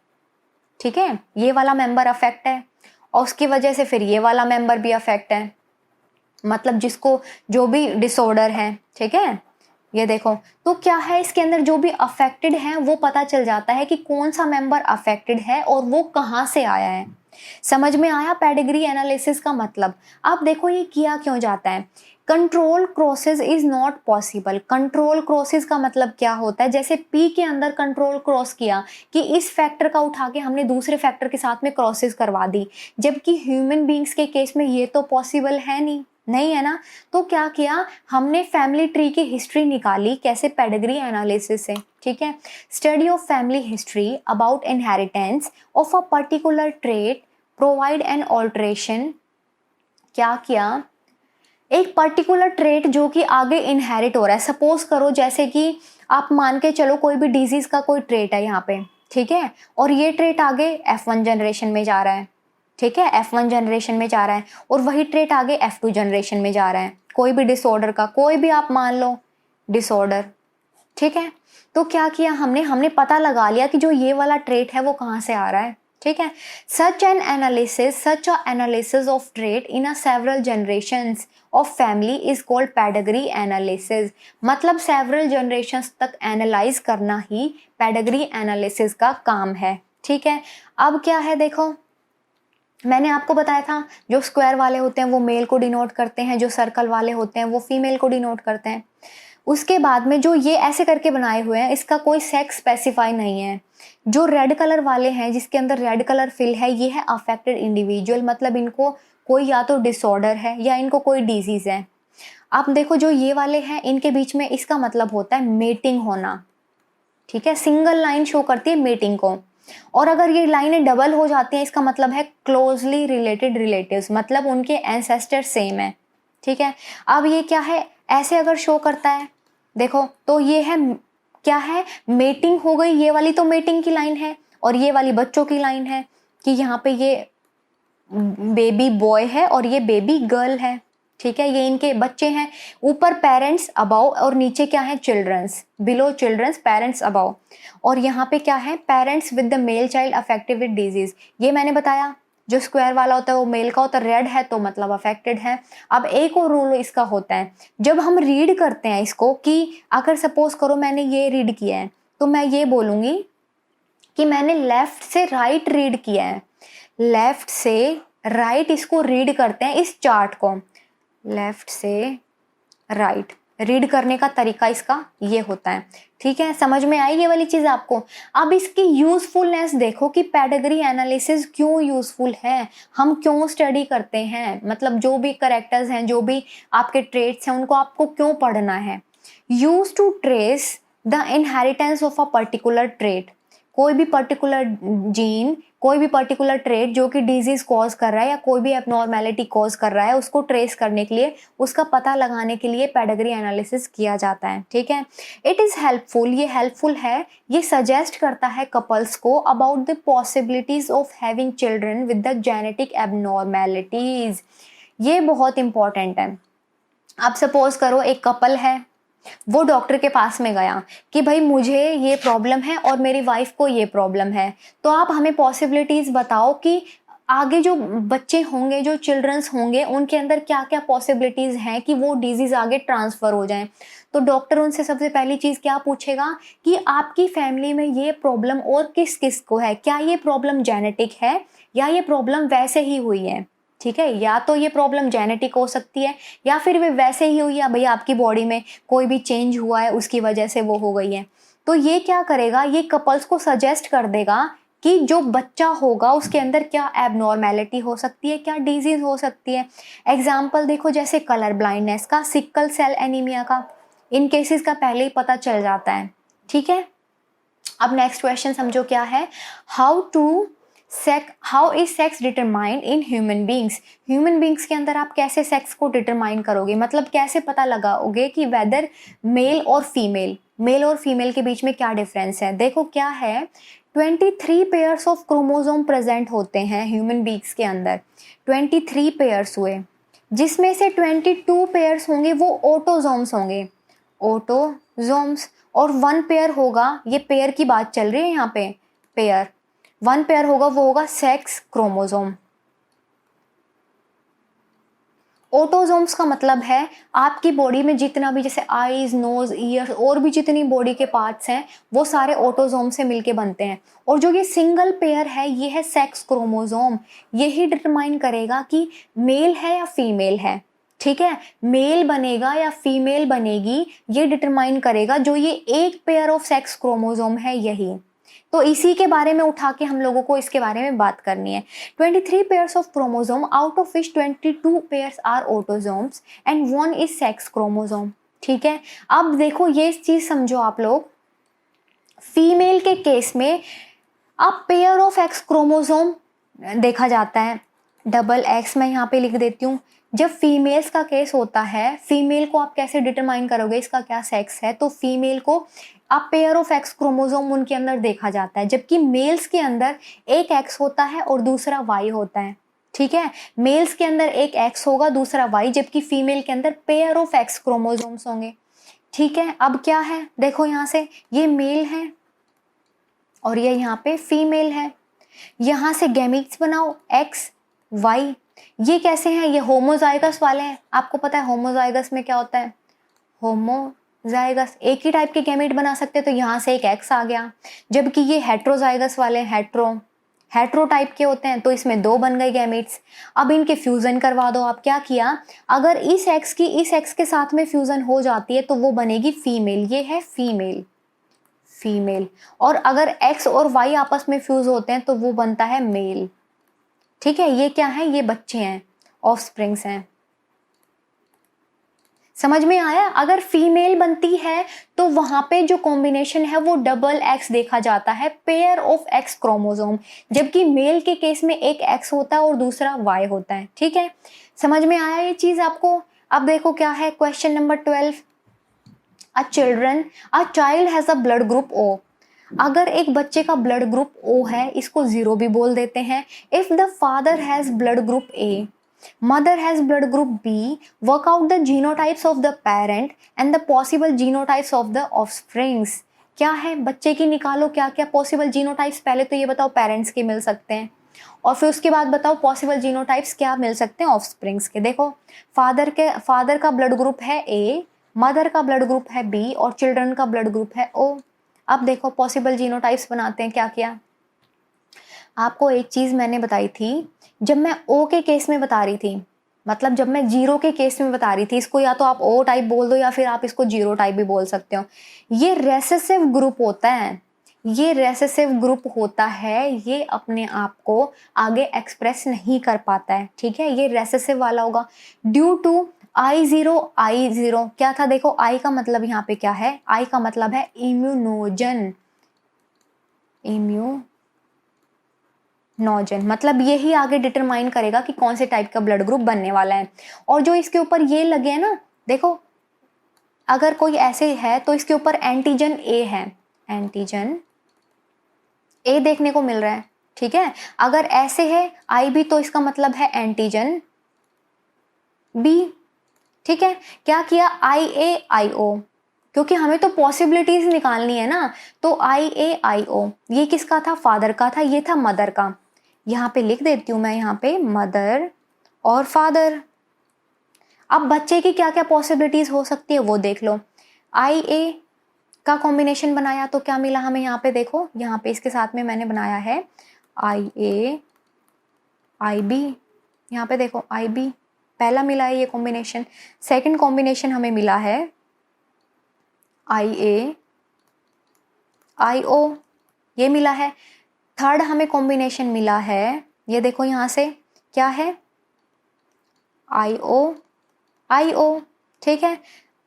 ठीक है, ये वाला मेंबर अफेक्ट है और उसकी वजह से फिर ये वाला मेंबर भी अफेक्ट है, मतलब जिसको जो भी डिसऑर्डर है, ठीक है, ये देखो। तो क्या है, इसके अंदर जो भी अफेक्टेड है वो पता चल जाता है कि कौन सा मेंबर अफेक्टेड है और वो कहाँ से आया है। समझ में आया पेडिग्री एनालिसिस का मतलब। अब देखो ये किया क्यों जाता है, control crosses is not possible. Control crosses का मतलब क्या होता है, जैसे पी के अंदर कंट्रोल क्रॉस किया कि इस फैक्टर का उठा के हमने दूसरे फैक्टर के साथ में क्रॉसेस करवा दी, जबकि ह्यूमन बींग्स के केस में ये तो पॉसिबल है नहीं है ना। तो क्या किया हमने, फैमिली ट्री की हिस्ट्री निकाली, कैसे, पेडिग्री एनालिसिस से। ठीक है, study of family history about inheritance of a particular trait provide an alteration. क्या किया, एक पर्टिकुलर ट्रेट जो कि आगे इनहेरिट हो रहा है, सपोज करो जैसे कि आप मान के चलो कोई भी डिजीज का कोई ट्रेट है यहाँ पे, ठीक है, और ये ट्रेट आगे F1 जनरेशन में जा रहा है, ठीक है, F1 जनरेशन में जा रहा है, और वही ट्रेट आगे F2 जनरेशन में जा रहा है, कोई भी डिसऑर्डर का, कोई भी आप मान लो डिसऑर्डर, ठीक है। तो क्या किया हमने पता लगा लिया कि जो ये वाला ट्रेट है वो कहाँ से आ रहा है, ठीक है। Such a analysis of trait in a several generations of family is called pedigree analysis. मतलब सेवरल जनरेशंस तक एनालाइज करना ही पेडिग्री एनालिसिस का काम है, ठीक है। अब क्या है देखो, मैंने आपको बताया था जो स्क्वायर वाले होते हैं वो मेल को डिनोट करते हैं, जो सर्कल वाले होते हैं वो फीमेल को डिनोट करते हैं। उसके बाद में जो ये ऐसे करके बनाए हुए हैं, इसका कोई सेक्स स्पेसिफाई नहीं है। जो रेड कलर वाले हैं, जिसके अंदर रेड कलर फिल है, ये है अफेक्टेड इंडिविजुअल, मतलब इनको कोई या तो डिसऑर्डर है या इनको कोई डिजीज है। आप देखो जो ये वाले हैं, इनके बीच में इसका मतलब होता है मेटिंग होना, ठीक है, सिंगल लाइन शो करती है मेटिंग को। और अगर ये लाइनें डबल हो जाती हैं, इसका मतलब है क्लोजली रिलेटेड रिलेटिव्स, मतलब उनके एंसेस्टर सेम है, ठीक है। अब ये क्या है, ऐसे अगर शो करता है, देखो तो ये है, क्या है, मेटिंग हो गई, ये वाली तो मेटिंग की लाइन है, और ये वाली बच्चों की लाइन है कि यहाँ पे ये बेबी बॉय है और ये बेबी गर्ल है, ठीक है, ये इनके बच्चे हैं। ऊपर पेरेंट्स अबाउ और नीचे क्या है, childrens, below childrens, parents above. और यहाँ पे क्या है, parents with the male child affected with disease. ये मैंने बताया, जो स्क्वायर वाला होता है वो मेल का होता है, रेड है तो मतलब अफेक्टेड है। अब एक और रूल इसका होता है, जब हम रीड करते हैं इसको, कि अगर सपोज करो मैंने ये रीड किया है, तो मैं ये बोलूंगी कि मैंने लेफ्ट से राइट रीड किया है, लेफ्ट से राइट इसको रीड करते हैं, इस चार्ट को लेफ्ट से राइट, रीड करने का तरीका इसका ये होता है। ठीक है, समझ में आई ये वाली चीज आपको। अब इसकी यूजफुलनेस देखो कि पेडिग्री एनालिसिस क्यों यूजफुल है, हम क्यों स्टडी करते हैं, मतलब जो भी करेक्टर्स हैं, जो भी आपके ट्रेट्स हैं, उनको आपको क्यों पढ़ना है। Use to trace the inheritance of a particular trait, कोई भी पर्टिकुलर जीन, कोई भी पर्टिकुलर ट्रेट जो कि डिजीज कॉज कर रहा है या कोई भी एबनॉर्मेलिटी कॉज कर रहा है, उसको ट्रेस करने के लिए, उसका पता लगाने के लिए पेडिग्री एनालिसिस किया जाता है। ठीक है, इट इज़ हेल्पफुल, ये हेल्पफुल है, ये सजेस्ट करता है कपल्स को about the possibilities of having children with the genetic abnormalities. ये बहुत इंपॉर्टेंट है। अब सपोज करो एक कपल है, वो डॉक्टर के पास में गया कि भाई मुझे ये प्रॉब्लम है और मेरी वाइफ को ये प्रॉब्लम है, तो आप हमें पॉसिबिलिटीज बताओ कि आगे जो बच्चे होंगे, जो चिल्ड्रंस होंगे, उनके अंदर क्या क्या पॉसिबिलिटीज हैं कि वो डिजीज आगे ट्रांसफर हो जाए। तो डॉक्टर उनसे सबसे पहली चीज क्या पूछेगा कि आपकी फैमिली में ये प्रॉब्लम और किस किस को है, क्या ये प्रॉब्लम जेनेटिक है या ये प्रॉब्लम वैसे ही हुई है। ठीक है, या तो ये प्रॉब्लम जेनेटिक हो सकती है या फिर वे वैसे ही हुई है, भैया आपकी बॉडी में कोई भी चेंज हुआ है उसकी वजह से वो हो गई है। तो ये क्या करेगा, ये कपल्स को सजेस्ट कर देगा कि जो बच्चा होगा उसके अंदर क्या एबनॉर्मेलिटी हो सकती है, क्या डिजीज हो सकती है। एग्जाम्पल देखो, जैसे कलर ब्लाइंडनेस का, सिकल सेल एनीमिया का, इन केसेस का पहले ही पता चल जाता है। ठीक है, अब नेक्स्ट क्वेश्चन समझो क्या है, how is sex determined in human beings. Human beings के अंदर आप कैसे सेक्स को डिटरमाइन करोगे, मतलब कैसे पता लगाओगे कि वेदर मेल और फीमेल के बीच में क्या डिफरेंस है। देखो क्या है, 23 पेयर्स ऑफ क्रोमोसोम प्रेजेंट होते हैं ह्यूमन बींग्स के अंदर, 23 पेयर्स हुए, जिसमें से 22 पेयर्स होंगे वो ऑटोजोम्स होंगे, ऑटोजोम्स, और 1 पेयर होगा, ये पेयर की बात चल रही है यहाँ पे, पेयर 1 पेयर होगा, वो होगा सेक्स क्रोमोसोम। ऑटोजोम्स का मतलब है आपकी बॉडी में जितना भी, जैसे आईज, नोज, ईयर्स और भी जितनी बॉडी के पार्ट्स हैं, वो सारे ऑटोजोम से मिलके बनते हैं। और जो ये सिंगल पेयर है, ये है सेक्स क्रोमोसोम, यही डिटरमाइन करेगा कि मेल है या फीमेल है। ठीक है, मेल बनेगा या फीमेल बनेगी, ये डिटरमाइन करेगा जो ये एक पेयर ऑफ सेक्स क्रोमोसोम है यही। तो इसी के बारे में उठा के हम लोगों को इसके बारे में बात करनी है। 23 pairs of chromosome, out of which 22 pairs are autosomes and 1 is sex chromosome. ठीक है, अब देखो ये चीज समझो आप लोग, फीमेल के केस में अब पेयर ऑफ एक्स क्रोमोसोम देखा जाता है, डबल एक्स मैं यहाँ पे लिख देती हूँ। जब फीमेल्स का केस होता है, फीमेल को आप कैसे डिटरमाइन करोगे इसका क्या सेक्स है, तो फीमेल को अब पेयर ऑफ एक्स क्रोमोसोम उनके अंदर देखा जाता है, जबकि मेल्स के अंदर एक एक्स होता है और दूसरा वाई होता है। ठीक है, मेल्स के अंदर एक एक्स होगा, दूसरा वाई, जबकि फीमेल के अंदर पेयर ऑफ एक्स क्रोमोसोम्स होंगे। ठीक है, अब क्या है, देखो यहाँ से ये मेल है और ये यहाँ पे फीमेल है, यहाँ से गैमीट्स बनाओ एक्स वाई, ये कैसे हैं, ये होमोजाइगस वाले हैं। आपको पता है होमोजाइगस में क्या होता है, होमोजाइगस एक ही टाइप के गैमीट बना सकते हैं, तो यहाँ से एक एक्स आ गया। जबकि ये हेट्रोजाइगस वाले हेट्रो टाइप के होते हैं, तो इसमें 2 बन गए गैमीट्स। अब इनके फ्यूजन करवा दो। आप क्या किया, अगर इस एक्स की इस एक्स के साथ में फ्यूजन हो जाती है तो वो बनेगी फीमेल, ये है फीमेल। और अगर एक्स और वाई आपस में फ्यूज होते हैं तो वो बनता है मेल। ठीक है, ये क्या है, ये बच्चे हैं, ऑफस्प्रिंग्स हैं। समझ में आया, अगर फीमेल बनती है तो वहां पे जो कॉम्बिनेशन है वो डबल एक्स देखा जाता है, पेयर ऑफ एक्स क्रोमोसोम, जबकि मेल के केस में एक एक्स होता है और दूसरा वाई होता है। ठीक है, समझ में आया ये चीज आपको। अब देखो क्या है, question number 12, a child has a blood group O. अगर एक बच्चे का ब्लड ग्रुप ओ है, इसको 0 भी बोल देते हैं। If the father has blood group A, mother has blood group B, work out the genotypes of the parent and the possible genotypes of the offsprings. क्या है, बच्चे की निकालो क्या क्या पॉसिबल जीनोटाइप्स, पहले तो ये बताओ पेरेंट्स के मिल सकते हैं, और फिर उसके बाद बताओ पॉसिबल जीनोटाइप्स क्या मिल सकते हैं ऑफस्प्रिंग्स के। देखो फादर का ब्लड ग्रुप है ए, मदर का ब्लड ग्रुप है बी और चिल्ड्रन का ब्लड ग्रुप है ओ। अब देखो पॉसिबल जीनोटाइप्स बनाते हैं, क्या किया, आपको एक चीज मैंने बताई थी जब मैं ओ के केस में बता रही थी, मतलब जब मैं जीरो के केस में बता रही थी, इसको या तो आप ओ टाइप बोल दो या फिर आप इसको जीरो टाइप भी बोल सकते हो। ये रेसेसिव ग्रुप होता है, ये रेसेसिव ग्रुप होता है, ये अपने आप को आगे एक्सप्रेस नहीं कर पाता है, ठीक है, ये रेसेसिव वाला होगा। ड्यू टू आई जीरो क्या था, देखो आई का मतलब यहाँ पे क्या है, आई का मतलब है इम्यूनोजन, इम्यूनोजन मतलब यही आगे डिटरमाइन करेगा कि कौन से टाइप का ब्लड ग्रुप बनने वाला है। और जो इसके ऊपर ये लगे हैं ना, देखो अगर कोई ऐसे है तो इसके ऊपर एंटीजन ए है, एंटीजन ए देखने को मिल रहा है, ठीक है। अगर ऐसे है आई बी तो इसका मतलब है एंटीजन बी, ठीक है। क्या किया, आई ए आई ओ, क्योंकि हमें तो पॉसिबिलिटीज निकालनी है ना, तो आई ए आई ओ ये किसका था, फादर का था, ये था मदर का। यहाँ पे लिख देती हूँ मैं, यहाँ पे मदर और फादर। अब बच्चे की क्या क्या पॉसिबिलिटीज हो सकती है वो देख लो। आई ए का कॉम्बिनेशन बनाया तो क्या मिला हमें, यहाँ पे देखो, यहाँ पे इसके साथ में मैंने बनाया है आई ए आई बी, यहाँ पे देखो आई बी पहला मिला है ये कॉम्बिनेशन। सेकंड कॉम्बिनेशन हमें मिला है आई ए आई ओ, ये मिला है। थर्ड हमें कॉम्बिनेशन मिला है, ये देखो यहाँ से क्या है, आई ओ, ठीक है।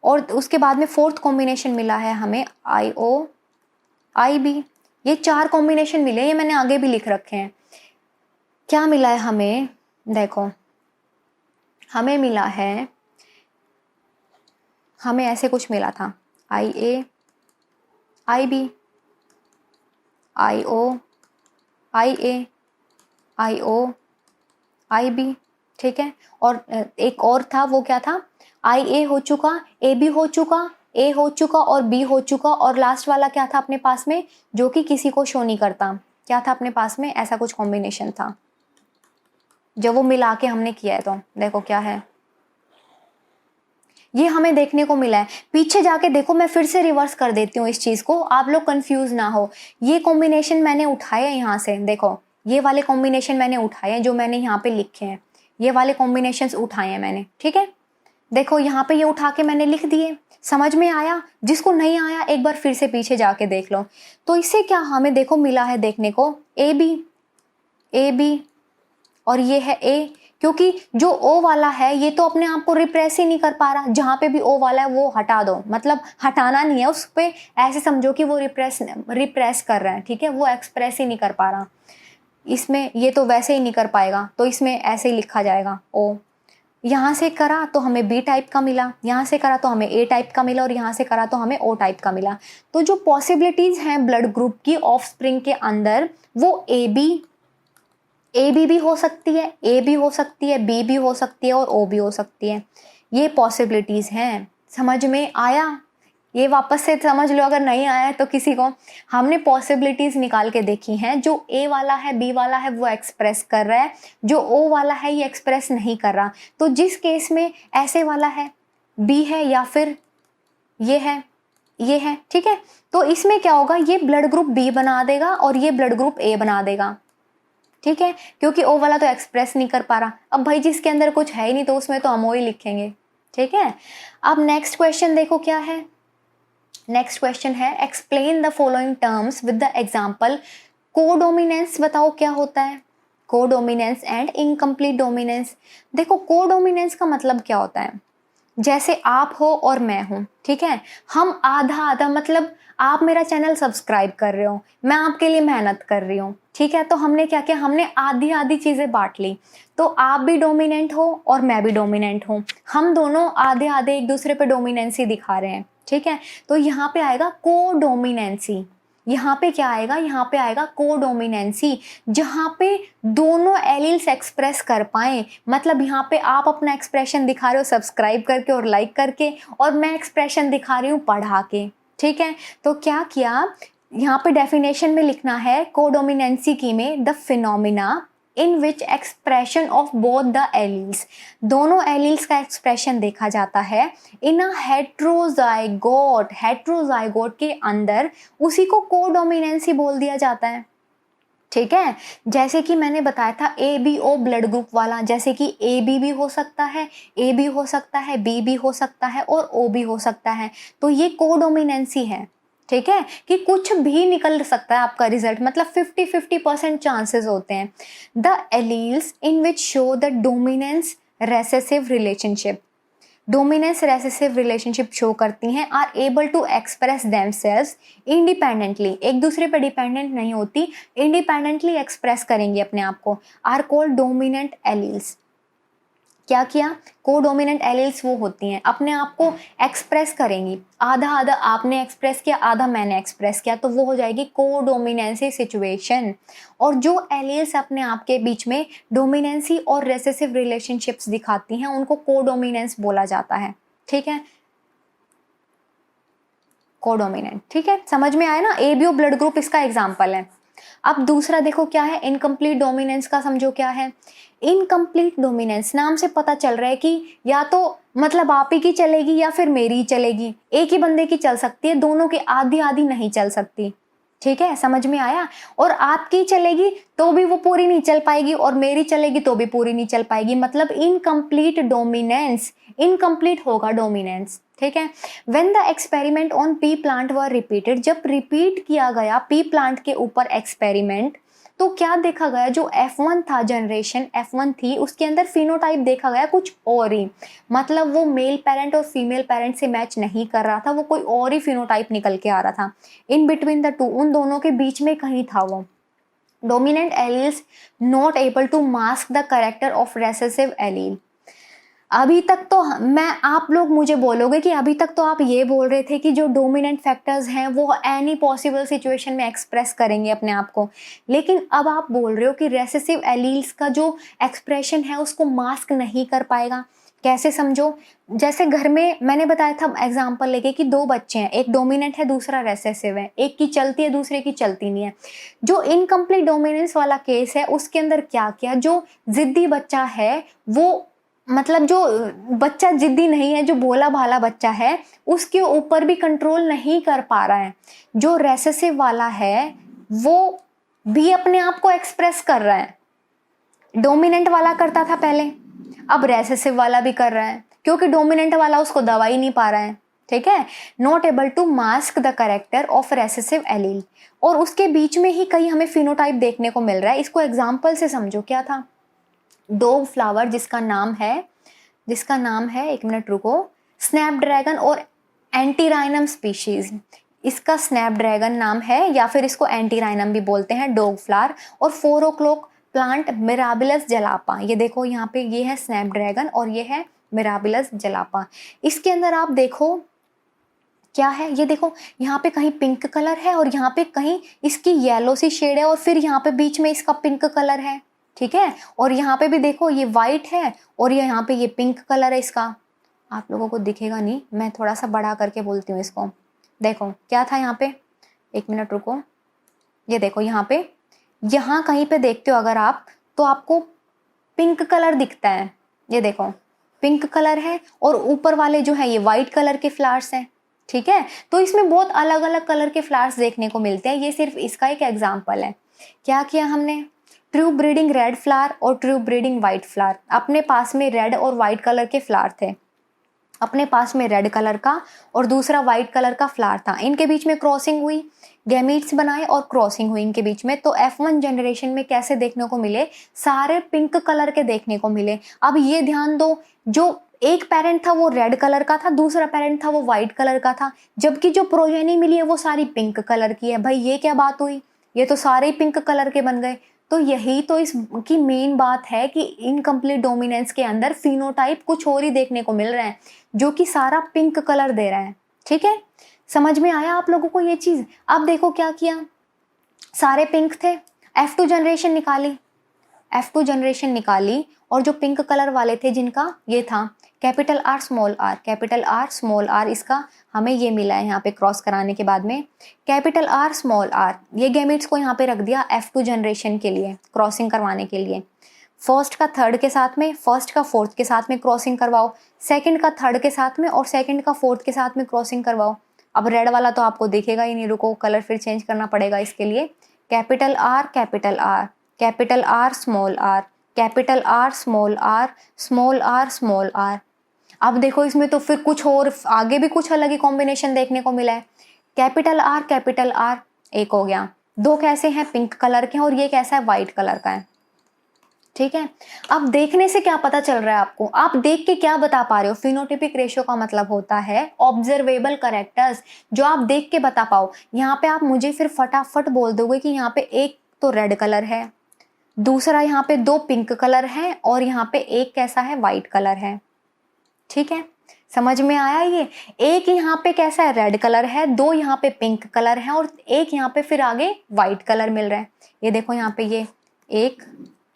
और उसके बाद में फोर्थ कॉम्बिनेशन मिला है हमें आई ओ आई बी। ये 4 कॉम्बिनेशन मिले, ये मैंने आगे भी लिख रखे हैं। क्या मिला है हमें, देखो हमें मिला है, हमें ऐसे कुछ मिला था आई ए आई B I O I A I O I B, ठीक है। और एक और था, वो क्या था, आई ए हो चुका, ए बी हो चुका, ए हो चुका और बी हो चुका, और लास्ट वाला क्या था अपने पास में, जो कि किसी को शो नहीं करता, क्या था अपने पास में, ऐसा कुछ कॉम्बिनेशन था जब वो मिला के हमने किया है। तो देखो क्या है, ये हमें देखने को मिला है। पीछे जाके देखो, मैं फिर से रिवर्स कर देती हूँ इस चीज को, आप लोग कंफ्यूज ना हो। ये कॉम्बिनेशन मैंने उठाए यहाँ से, देखो ये वाले कॉम्बिनेशन मैंने उठाए हैं, जो मैंने यहाँ पे लिखे हैं, ये वाले कॉम्बिनेशंस उठाए हैं मैंने, ठीक है। देखो यहाँ पे ये उठा के मैंने लिख दिए, समझ में आया, जिसको नहीं आया एक बार फिर से पीछे जाके देख लो। तो इससे क्या हमें देखो मिला है देखने को, ए बी और ये है ए, क्योंकि जो ओ वाला है ये तो अपने आप को रिप्रेस ही नहीं कर पा रहा, जहाँ पे भी ओ वाला है वो हटा दो, मतलब हटाना नहीं है उस पे, ऐसे समझो कि वो रिप्रेस कर रहा है, ठीक है, वो एक्सप्रेस ही नहीं कर पा रहा। इसमें ये तो वैसे ही नहीं कर पाएगा, तो इसमें ऐसे ही लिखा जाएगा ओ। यहाँ से करा तो हमें बी टाइप का मिला, यहाँ से करा तो हमें ए टाइप का मिला, और यहाँ से करा तो हमें ओ टाइप का मिला। तो जो पॉसिबिलिटीज हैं ब्लड ग्रुप की ऑफस्प्रिंग के अंदर, वो ए बी भी हो सकती है, ए भी हो सकती है, बी भी हो सकती है और ओ भी हो सकती है। ये पॉसिबिलिटीज हैं, समझ में आया? ये वापस से समझ लो, अगर नहीं आया है तो किसी को। हमने पॉसिबिलिटीज निकाल के देखी हैं, जो ए वाला है बी वाला है वो एक्सप्रेस कर रहा है, जो ओ वाला है ये एक्सप्रेस नहीं कर रहा। तो जिस केस में ऐसे वाला है, बी है या फिर ये है, ठीक है, तो इसमें क्या होगा, ये ब्लड ग्रुप बी बना देगा और ये ब्लड ग्रुप ए बना देगा, ठीक है, क्योंकि ओ वाला तो एक्सप्रेस नहीं कर पा रहा। अब भाई जिसके अंदर कुछ है ही नहीं तो उसमें तो हम ओ ही लिखेंगे, ठीक है। अब नेक्स्ट क्वेश्चन देखो क्या है, नेक्स्ट क्वेश्चन है explain the following terms with the example. Codominance बताओ क्या होता है, कोडोमिनेंस एंड इनकम्प्लीट डोमिनेंस। देखो कोडोमिनेंस का मतलब क्या होता है, जैसे आप हो और मैं हूं, ठीक है, हम आधा आधा, मतलब आप मेरा चैनल सब्सक्राइब कर रहे हो, मैं आपके लिए मेहनत कर रही हूँ, ठीक है, तो हमने क्या किया, हमने आधी आधी चीजें बांट ली। तो आप भी डोमिनेंट हो और मैं भी डोमिनेंट हूँ, हम दोनों आधे आधे एक दूसरे पे डोमिनेंसी दिखा रहे हैं, ठीक है। तो यहाँ पे आएगा कोडोमिनेंसी, यहाँ पे क्या आएगा, यहाँ पे आएगा कोडोमिनेंसी, जहाँ पे दोनों एलील्स एक्सप्रेस कर पाए। मतलब यहाँ पे आप अपना एक्सप्रेशन दिखा रहे हो सब्सक्राइब करके और लाइक करके, और मैं एक्सप्रेशन दिखा रही हूँ पढ़ा के, ठीक है। तो क्या किया, यहाँ पे डेफिनेशन में लिखना है कोडोमिनेंसी की में, the phenomena in which expression of both the alleles, दोनों एलील्स का एक्सप्रेशन देखा जाता है इन अ हेट्रोजाइगोट, हेट्रोजाइगोट के अंदर, उसी को कोडोमिनेंसी बोल दिया जाता है, ठीक है। जैसे कि मैंने बताया था ABO ब्लड ग्रुप वाला, जैसे कि AB भी हो सकता है, A भी हो सकता है, B भी हो सकता है और O भी हो सकता है। तो ये कोडोमिनेंसी है, ठीक है, कि कुछ भी निकल सकता है आपका रिजल्ट, मतलब 50-50% चांसेस होते हैं। The alleles in which show the dominance recessive relationship, dominance recessive relationship show करती हैं, are able to express themselves independently, एक दूसरे पर डिपेंडेंट नहीं होती, इंडिपेंडेंटली एक्सप्रेस करेंगी अपने आप को, आर कॉल्ड डोमिनेंट एलील्स। क्या किया, कोडोमिनेंट एलील्स वो होती हैं अपने आप को एक्सप्रेस करेंगी, आधा आधा आपने एक्सप्रेस किया, आधा मैंने एक्सप्रेस किया, तो वो हो जाएगी कोडोमिनेंसी सिचुएशन। और जो एलील्स अपने आप के बीच में डोमिनेंसी और रेसेसिव रिलेशनशिप्स दिखाती हैं उनको कोडोमिनेंस बोला जाता है, ठीक है, कोडोमिनेंट। ठीक है, समझ में आया ना, एबीओ ब्लड ग्रुप इसका एग्जाम्पल है। अब दूसरा देखो क्या है, इनकम्प्लीट डोमिनेंस का समझो क्या है। इनकम्प्लीट डोमिनेंस नाम से पता चल रहा है कि या तो मतलब आप ही की चलेगी या फिर मेरी ही चलेगी, एक ही बंदे की चल सकती है, दोनों की आधी आधी नहीं चल सकती, ठीक है, समझ में आया। और आपकी चलेगी तो भी वो पूरी नहीं चल पाएगी और मेरी चलेगी तो भी पूरी नहीं चल पाएगी, मतलब इनकम्प्लीट डोमिनेंस, इनकम्प्लीट होगा डोमिनेंस, ठीक है। When the experiment on P plant were repeated, जब रिपीट किया गया पी प्लांट के ऊपर एक्सपेरिमेंट, तो क्या देखा गया, जो F1 था, जनरेशन F1 थी, उसके अंदर फिनोटाइप देखा गया कुछ और ही, मतलब वो मेल पेरेंट और फीमेल पेरेंट से मैच नहीं कर रहा था, वो कोई और ही फिनोटाइप निकल के आ रहा था। इन बिटवीन द टू, उन दोनों के बीच में कहीं था वो। Dominant alleles not able to mask the character of recessive allele. अभी तक तो मैं, आप लोग मुझे बोलोगे कि अभी तक तो आप ये बोल रहे थे कि जो डोमिनेंट फैक्टर्स हैं वो एनी पॉसिबल सिचुएशन में एक्सप्रेस करेंगे अपने आप को, लेकिन अब आप बोल रहे हो कि रेसेसिव एलील्स का जो एक्सप्रेशन है उसको मास्क नहीं कर पाएगा। कैसे समझो, जैसे घर में मैंने बताया था एग्जांपल लेके कि दो बच्चे हैं, एक डोमिनेंट है दूसरा रेसेसिव है, एक की चलती है दूसरे की चलती नहीं है। जो इनकम्प्लीट डोमिनेंस वाला केस है उसके अंदर क्या किया, जो जिद्दी बच्चा है वो, मतलब जो बच्चा जिद्दी नहीं है, जो भोला भाला बच्चा है, उसके ऊपर भी कंट्रोल नहीं कर पा रहा है। जो रेसेसिव वाला है वो भी अपने आप को एक्सप्रेस कर रहा है, डोमिनेंट वाला करता था पहले, अब रेसेसिव वाला भी कर रहा है, क्योंकि डोमिनेंट वाला उसको दबा ही नहीं पा रहा है, ठीक है, not able to mask the character of recessive allele. और उसके बीच में ही कहीं हमें फिनोटाइप देखने को मिल रहा है। इसको एग्जाम्पल से समझो, क्या था, डोग फ्लावर जिसका नाम है, एक मिनट रुको, स्नैपड्रैगन और एंटीराइनम स्पीशीज, इसका स्नैपड्रैगन नाम है या फिर इसको एंटीराइनम भी बोलते हैं, डोग फ्लावर। और 4 o'clock प्लांट मिराबिलस जलापा, ये देखो यहाँ पे ये है स्नैपड्रैगन और ये है मिराबिलस जलापा। इसके अंदर आप देखो क्या है, ये देखो यहाँ पे कहीं पिंक कलर है और यहाँ पे कहीं इसकी येलो सी शेड है और फिर यहाँ पे बीच में इसका पिंक कलर है, ठीक है, और यहाँ पे भी देखो ये वाइट है और ये यहाँ पे ये पिंक कलर है इसका। आप लोगों को दिखेगा नहीं, मैं थोड़ा सा बड़ा करके बोलती हूँ इसको। देखो क्या था यहाँ पे, एक मिनट रुको, ये देखो यहाँ पे, यहाँ कहीं पे देखते हो अगर आप तो आपको पिंक कलर दिखता है, ये देखो पिंक कलर है और ऊपर वाले जो है ये वाइट कलर के फ्लावर्स हैं, ठीक है। तो इसमें बहुत अलग अलग कलर के फ्लावर्स देखने को मिलते हैं, ये सिर्फ इसका एक एग्जाम्पल है। क्या किया हमने, ट्रू ब्रीडिंग रेड फ्लावर और ट्रू ब्रीडिंग वाइट फ्लावर, अपने पास में रेड और वाइट कलर के फ्लावर थे, अपने पास में रेड कलर का और दूसरा वाइट कलर का फ्लावर था, इनके बीच में क्रॉसिंग हुई, गैमीट्स बनाए और क्रॉसिंग हुई इनके बीच में। तो F1 जनरेशन में कैसे देखने को मिले, सारे पिंक कलर के देखने को मिले। अब ये ध्यान दो, जो एक पेरेंट था वो रेड कलर का था, दूसरा पेरेंट था वो वाइट कलर का था, जबकि जो प्रोजेनी मिली है वो सारी पिंक कलर की है। भाई ये क्या बात हुई, ये तो सारे पिंक कलर के बन गए। तो यही तो इसकी मेन बात है कि इनकम्प्लीट डोमिनेंस के अंदर फिनोटाइप कुछ और ही देखने को मिल रहा है, जो कि सारा पिंक कलर दे रहा है, ठीक है, समझ में आया आप लोगों को ये चीज। अब देखो क्या किया, सारे पिंक थे, F2 जनरेशन निकाली और जो पिंक कलर वाले थे जिनका ये था कैपिटल R स्मॉल r, इसका हमें ये मिला है यहाँ पे क्रॉस कराने के बाद में, कैपिटल R स्मॉल r, ये गैमीट्स को यहाँ पे रख दिया F2 जनरेशन के लिए क्रॉसिंग करवाने के लिए। फर्स्ट का थर्ड के साथ में, फर्स्ट का फोर्थ के साथ में क्रॉसिंग करवाओ, सेकंड का थर्ड के साथ में और सेकंड का फोर्थ के साथ में क्रॉसिंग करवाओ। अब रेड वाला तो आपको दिखेगा ही नहीं, रुको कलर फिर चेंज करना पड़ेगा इसके लिए, capital R capital R, capital R small R, capital R small R, small R small R. अब देखो इसमें तो फिर कुछ और आगे भी कुछ अलग ही कॉम्बिनेशन देखने को मिला है। कैपिटल आर एक हो गया, दो कैसे हैं पिंक कलर के हैं और ये कैसा है वाइट कलर का है। ठीक है, अब देखने से क्या पता चल रहा है आपको, आप देख के क्या बता पा रहे हो? फिनोटिपिक रेशियो का मतलब होता है ऑब्जर्वेबल कैरेक्टर्स, जो आप देख के बता पाओ। यहाँ पे आप मुझे फिर फटाफट बोल दोगे कि यहाँ पे एक तो रेड कलर है, दूसरा यहाँ पे दो पिंक कलर है और यहाँ पे एक कैसा है वाइट कलर है। ठीक है, समझ में आया? ये एक यहाँ पे कैसा है रेड कलर है, दो यहाँ पे पिंक कलर है और एक यहाँ पे फिर आगे वाइट कलर मिल रहा है। ये देखो यहाँ पे ये एक,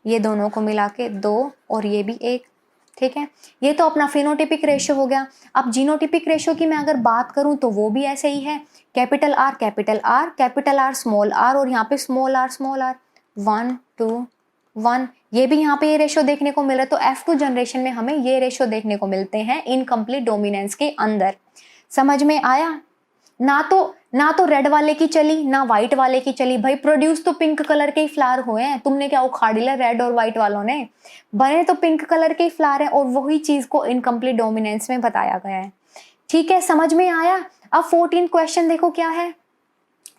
ये दोनों को मिला के दो और ये भी एक। ठीक है, ये तो अपना फिनोटिपिक रेशियो हो गया। अब जीनोटिपिक रेशियो की मैं अगर बात करूं तो वो भी ऐसे ही है, capital R capital R, capital R small R और यहाँ पे स्मॉल आर 1 2 1। ये भी यहाँ पे ये रेशियो देखने को मिल रहा है। तो F2 जनरेशन में हमें ये रेशियो देखने को मिलते हैं इनकम्प्लीट डोमिनेंस के अंदर। समझ में आया? ना तो रेड वाले की चली ना व्हाइट वाले की चली। भाई प्रोड्यूस तो पिंक कलर के ही फ्लावर हुए हैं, तुमने क्या उखाड़ लिया रेड और व्हाइट वालों ने? बने तो पिंक कलर के ही फ्लावर है और वही चीज को इनकम्प्लीट डोमिनेंस में बताया गया है। ठीक है, समझ में आया? अब 14 क्वेश्चन देखो क्या है।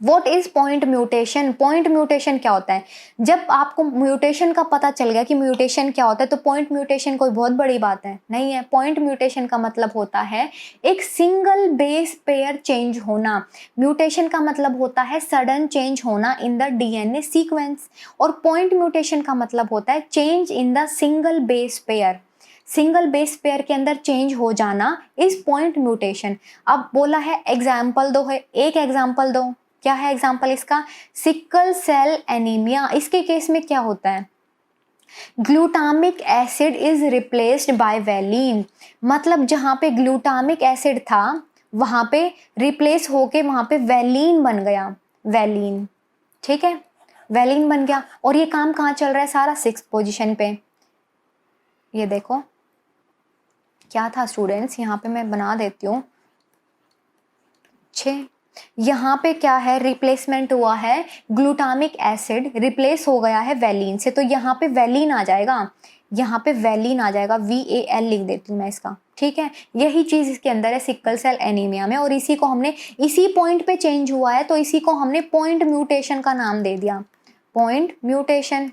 What is point mutation? Point mutation क्या होता है? जब आपको म्यूटेशन का पता चल गया कि म्यूटेशन क्या होता है तो पॉइंट म्यूटेशन कोई बहुत बड़ी बात है नहीं है। पॉइंट म्यूटेशन का मतलब होता है एक सिंगल बेस पेयर चेंज होना। म्यूटेशन का मतलब होता है सडन चेंज होना इन द डीएनए सीक्वेंस और पॉइंट म्यूटेशन का मतलब होता है change in the single base pair. Single base pair के अंदर चेंज हो जाना इज पॉइंट म्यूटेशन। अब बोला है एग्जाम्पल दो, है एक एग्जाम्पल दो। क्या है एग्जाम्पल इसका? Sickle cell anaemia. इसके केस में क्या होता है? Glutamic acid is replaced by valine. मतलब जहां पे ग्लूटामिक एसिड था वहां पे रिप्लेस होके वहां पे वैलीन बन गया, वैलीन। ठीक है, वैलीन बन गया और ये काम कहाँ चल रहा है सारा? 6th पोजीशन पे। ये देखो क्या था स्टूडेंट्स, यहाँ पे मैं बना देती हूँ 6। यहाँ पे क्या है? रिप्लेसमेंट हुआ है, ग्लूटामिक एसिड रिप्लेस हो गया है वैलीन से, तो यहाँ पे वैलीन आ जाएगा, यहाँ पे वैलीन आ जाएगा, VAL लिख देती हूँ मैं इसका। ठीक है, यही चीज इसके अंदर है सिकल सेल एनीमिया में और इसी को हमने इसी पॉइंट पे चेंज हुआ है तो इसी को हमने पॉइंट म्यूटेशन का नाम दे दिया, पॉइंट म्यूटेशन।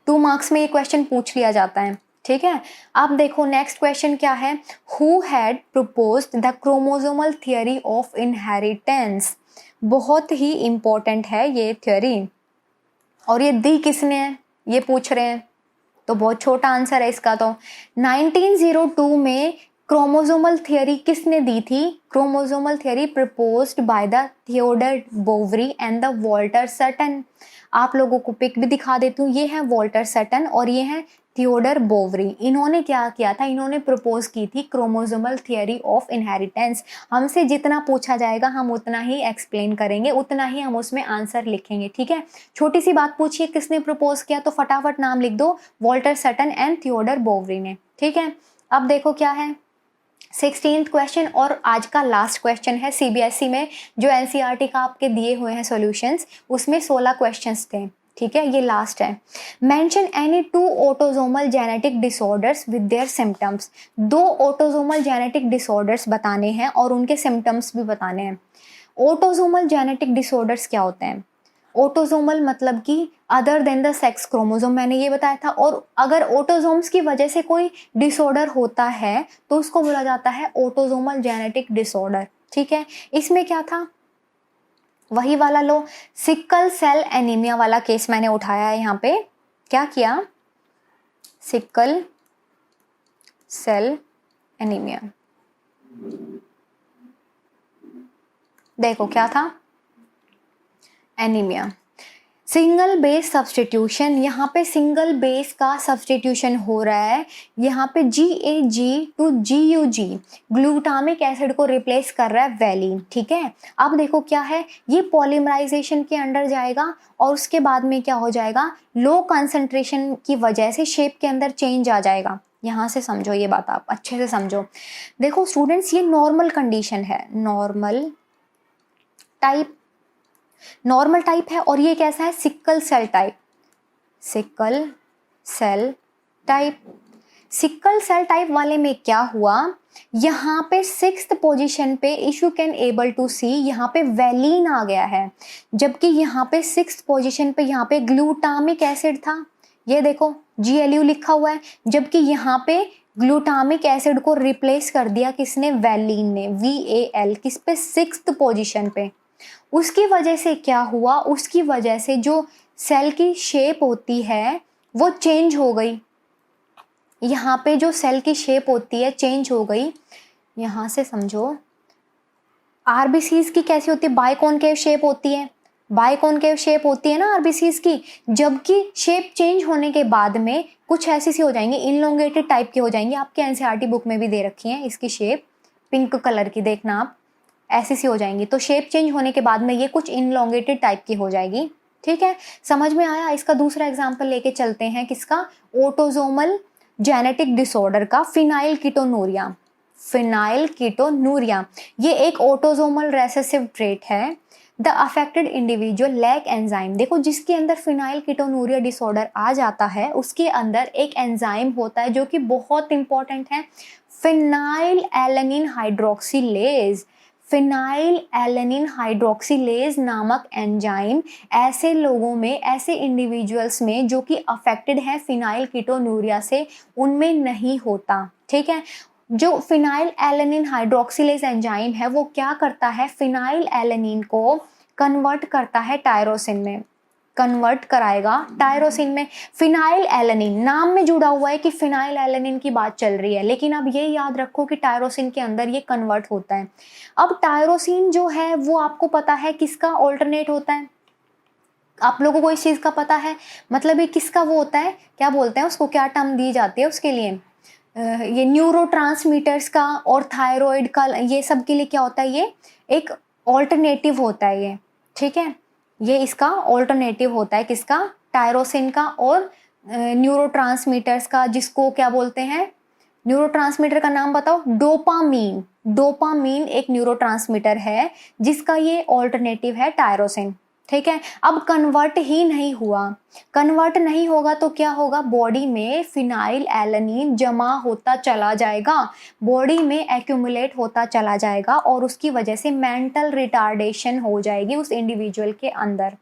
2 मार्क्स में ये क्वेश्चन पूछ लिया जाता है। ठीक है, अब देखो नेक्स्ट क्वेश्चन क्या है। Who had proposed the chromosomal theory of inheritance? बहुत ही इंपॉर्टेंट है ये थ्योरी और ये दी किसने है ये पूछ रहे हैं, तो बहुत छोटा आंसर है इसका। तो 1902 में क्रोमोसोमल थियरी किसने दी थी? Chromosomal theory proposed by the Theodor Boveri and the Walter Sutton. आप लोगों को पिक भी दिखा देती हूँ, ये है वॉल्टर सटन और ये है थियोडर बोवरी। इन्होंने क्या किया था? इन्होंने प्रपोज की थी क्रोमोसोमल थियरी ऑफ इनहेरिटेंस। हमसे जितना पूछा जाएगा हम उतना ही एक्सप्लेन करेंगे, उतना ही हम उसमें आंसर लिखेंगे। ठीक है, छोटी सी बात पूछिए किसने प्रपोज किया तो फटाफट नाम लिख दो, Walter Sutton and Theodor Boveri ने। ठीक है, अब देखो क्या है 16th क्वेश्चन और आज का लास्ट क्वेश्चन है। CBSE में जो NCERT का आपके दिए हुए हैं सॉल्यूशंस उसमें 16 क्वेश्चंस थे। ठीक है, ये लास्ट है। Mention any 2 autosomal genetic disorders with their symptoms. 2 autosomal genetic disorders बताने हैं और उनके सिम्टम्स भी बताने हैं। ऑटोसोमल जेनेटिक डिसऑर्डर्स क्या होते हैं? ऑटोसोमल मतलब कि other than the sex chromosome, मैंने ये बताया था। और अगर ऑटोसोम्स की वजह से कोई डिसऑर्डर होता है तो उसको बोला जाता है ऑटोसोमल जेनेटिक डिसऑर्डर। ठीक है, इसमें क्या था? वही वाला लो, सिकल सेल एनीमिया वाला केस मैंने उठाया है यहाँ पे। क्या किया? Sickle cell anaemia. देखो क्या था? एनीमिया। सिंगल बेस सब्सटीट्यूशन, यहाँ पे सिंगल बेस का सब्सटीट्यूशन हो रहा है। यहाँ पे GAG to GUG glutamic acid को रिप्लेस कर रहा है वैलीन। ठीक है, अब देखो क्या है, ये पॉलीमराइजेशन के अंडर जाएगा और उसके बाद में क्या हो जाएगा? लो कंसंट्रेशन की वजह से शेप के अंदर चेंज आ जाएगा। यहाँ से समझो ये बात, आप अच्छे से समझो। देखो स्टूडेंट्स, ये नॉर्मल कंडीशन है, नॉर्मल टाइप नॉर्मल टाइप है, और ये कैसा है, sickle cell type, sickle cell type. Sickle cell type वाले में क्या हुआ, यहाँ पे 6th पोजीशन पे if you can able to see यहाँ पे वैलीन आ गया है, जबकि यहाँ पे 6th पोजीशन पे यहाँ पे ग्लूटामिक एसिड था, ये देखो GLU लिखा हुआ है, जबकि यहाँ पे ग्लूटामिक एसिड को रिप्लेस कर दिया किसने, वैलीन ने, VAL, किस पे, 6th पोजीशन पे। उसकी वजह से क्या हुआ, उसकी वजह से जो सेल की शेप होती है वो चेंज हो गई, यहाँ पे जो सेल की शेप होती है चेंज हो गई। यहाँ से समझो, आरबीसीज की कैसी होती है, बाइकॉनकेव शेप होती है, बाइकॉनकेव शेप होती है ना आरबीसीज की, जबकि शेप चेंज होने के बाद में कुछ ऐसी सी हो जाएंगी, इनलोंगेटेड टाइप की हो जाएंगी। आपके एनसीईआरटी बुक में भी दे रखी है इसकी शेप, पिंक कलर की, देखना आप, ऐसी सी हो जाएंगी। तो शेप चेंज होने के बाद में ये कुछ इनलोंगेटेड टाइप की हो जाएगी, ठीक है, समझ में आया। इसका दूसरा एग्जाम्पल लेके चलते हैं, किसका, ऑटोसोमल जेनेटिक डिसऑर्डर का, फिनाइल कीटोनूरिया, फिनाइल कीटोनूरिया, ये एक ऑटोसोमल रेसेसिव ट्रेट है। The affected individual lack enzyme, देखो जिसके अंदर फिनाइल कीटोनूरिया डिसऑर्डर आ जाता है उसके अंदर एक एंजाइम होता है जो कि बहुत इंपॉर्टेंट है, phenyl alanine hydroxylase, phenyl alanine hydroxylase नामक एंजाइम ऐसे लोगों में, ऐसे इंडिविजुअल्स में जो कि अफेक्टेड है फिनाइल कीटोनूरिया से, उनमें नहीं होता, ठीक है। जो फिनाइल एलेनिन हाइड्रोक्सिलेज एंजाइम है वो क्या करता है, फिनाइल एलेनिन को कन्वर्ट करता है टायरोसिन में, कन्वर्ट कराएगा टायरोसिन में। फिनाइल एलेनिन नाम में जुड़ा हुआ है कि फिनाइल एलेनिन की बात चल रही है, लेकिन अब ये याद रखो कि टायरोसिन के अंदर ये कन्वर्ट होता है। अब टायरोसिन जो है वो आपको पता है किसका ऑल्टरनेट होता है, आप लोगों को इस चीज़ का पता है, मतलब ये किसका वो होता है, क्या बोलते हैं उसको, क्या टर्म दी जाती है उसके लिए, ये न्यूरोट्रांसमीटर्स का और थायराइड का, ये सब के लिए क्या होता है, ये एक ऑल्टरनेटिव होता है ये, ठीक है, ये इसका ऑल्टरनेटिव होता है, किसका, टायरोसिन का और न्यूरोट्रांसमीटर्स का, जिसको क्या बोलते हैं, न्यूरोट्रांसमीटर का नाम बताओ, डोपामीन। डोपामीन एक न्यूरोट्रांसमीटर है जिसका ये ऑल्टरनेटिव है टायरोसिन, ठीक है। अब कन्वर्ट ही नहीं हुआ, कन्वर्ट नहीं होगा तो क्या होगा, बॉडी में फिनाइल एलेनिन जमा होता चला जाएगा, बॉडी में एक्यूमुलेट होता चला जाएगा, और उसकी वजह से मेंटल रिटार्डेशन हो जाएगी उस इंडिविजुअल के अंदर,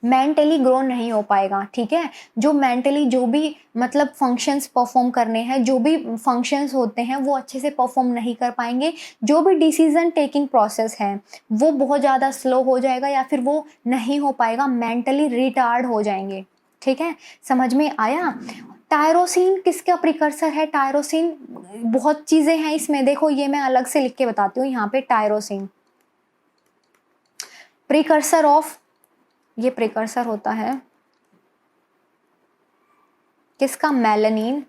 मेंटली ग्रो नहीं हो पाएगा, ठीक है। जो मेंटली जो भी मतलब फंक्शंस परफॉर्म करने हैं, जो भी फंक्शंस होते हैं वो अच्छे से परफॉर्म नहीं कर पाएंगे, जो भी डिसीजन टेकिंग प्रोसेस है वो बहुत ज़्यादा स्लो हो जाएगा या फिर वो नहीं हो पाएगा, मेंटली रिटार्ड हो जाएंगे, ठीक है, समझ में आया। टायरोसिन किसका प्रिकर्सर है, टायरोसिन बहुत चीज़ें हैं इसमें, देखो ये मैं अलग से लिख के बताती हूँ यहाँ पे, टायरोसिन प्रिकर्सर ऑफ, ये प्रिकर्सर होता है किसका, मेलानिन।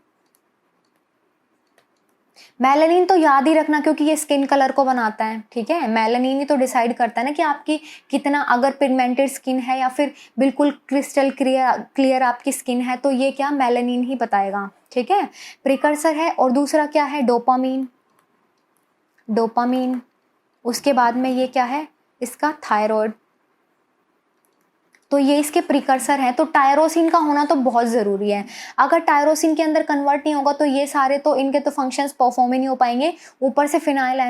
मेलानिन तो याद ही रखना क्योंकि ये स्किन कलर को बनाता है, ठीक है, मेलानिन ही तो डिसाइड करता है ना कि आपकी कितना, अगर पिगमेंटेड स्किन है या फिर बिल्कुल क्रिस्टल क्लियर आपकी स्किन है, तो ये क्या, मेलानिन ही बताएगा, ठीक है, प्रिकर्सर है। और दूसरा क्या है, डोपामीन, डोपामीन, उसके बाद में ये क्या है इसका, थायराइड, तो ये इसके प्रिकर्सर हैं। तो टायरोसिन का होना तो बहुत ज़रूरी है, अगर टायरोसिन के अंदर कन्वर्ट नहीं होगा तो ये सारे तो इनके तो फंक्शंस परफॉर्म ही नहीं हो पाएंगे, ऊपर से फिनाइल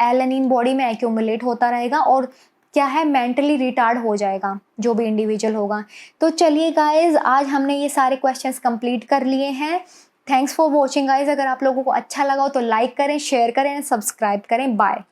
एलेनिन बॉडी में एक्यूमुलेट होता रहेगा और क्या है, मेंटली रिटार्ड हो जाएगा जो भी इंडिविजुअल होगा। तो चलिए गाइज, आज हमने ये सारे क्वेश्चंस कंप्लीट कर लिए हैं। थैंक्स फॉर वॉचिंग गाइज, अगर आप लोगों को अच्छा लगा हो तो लाइक करें, शेयर करें, सब्सक्राइब करें। बाय।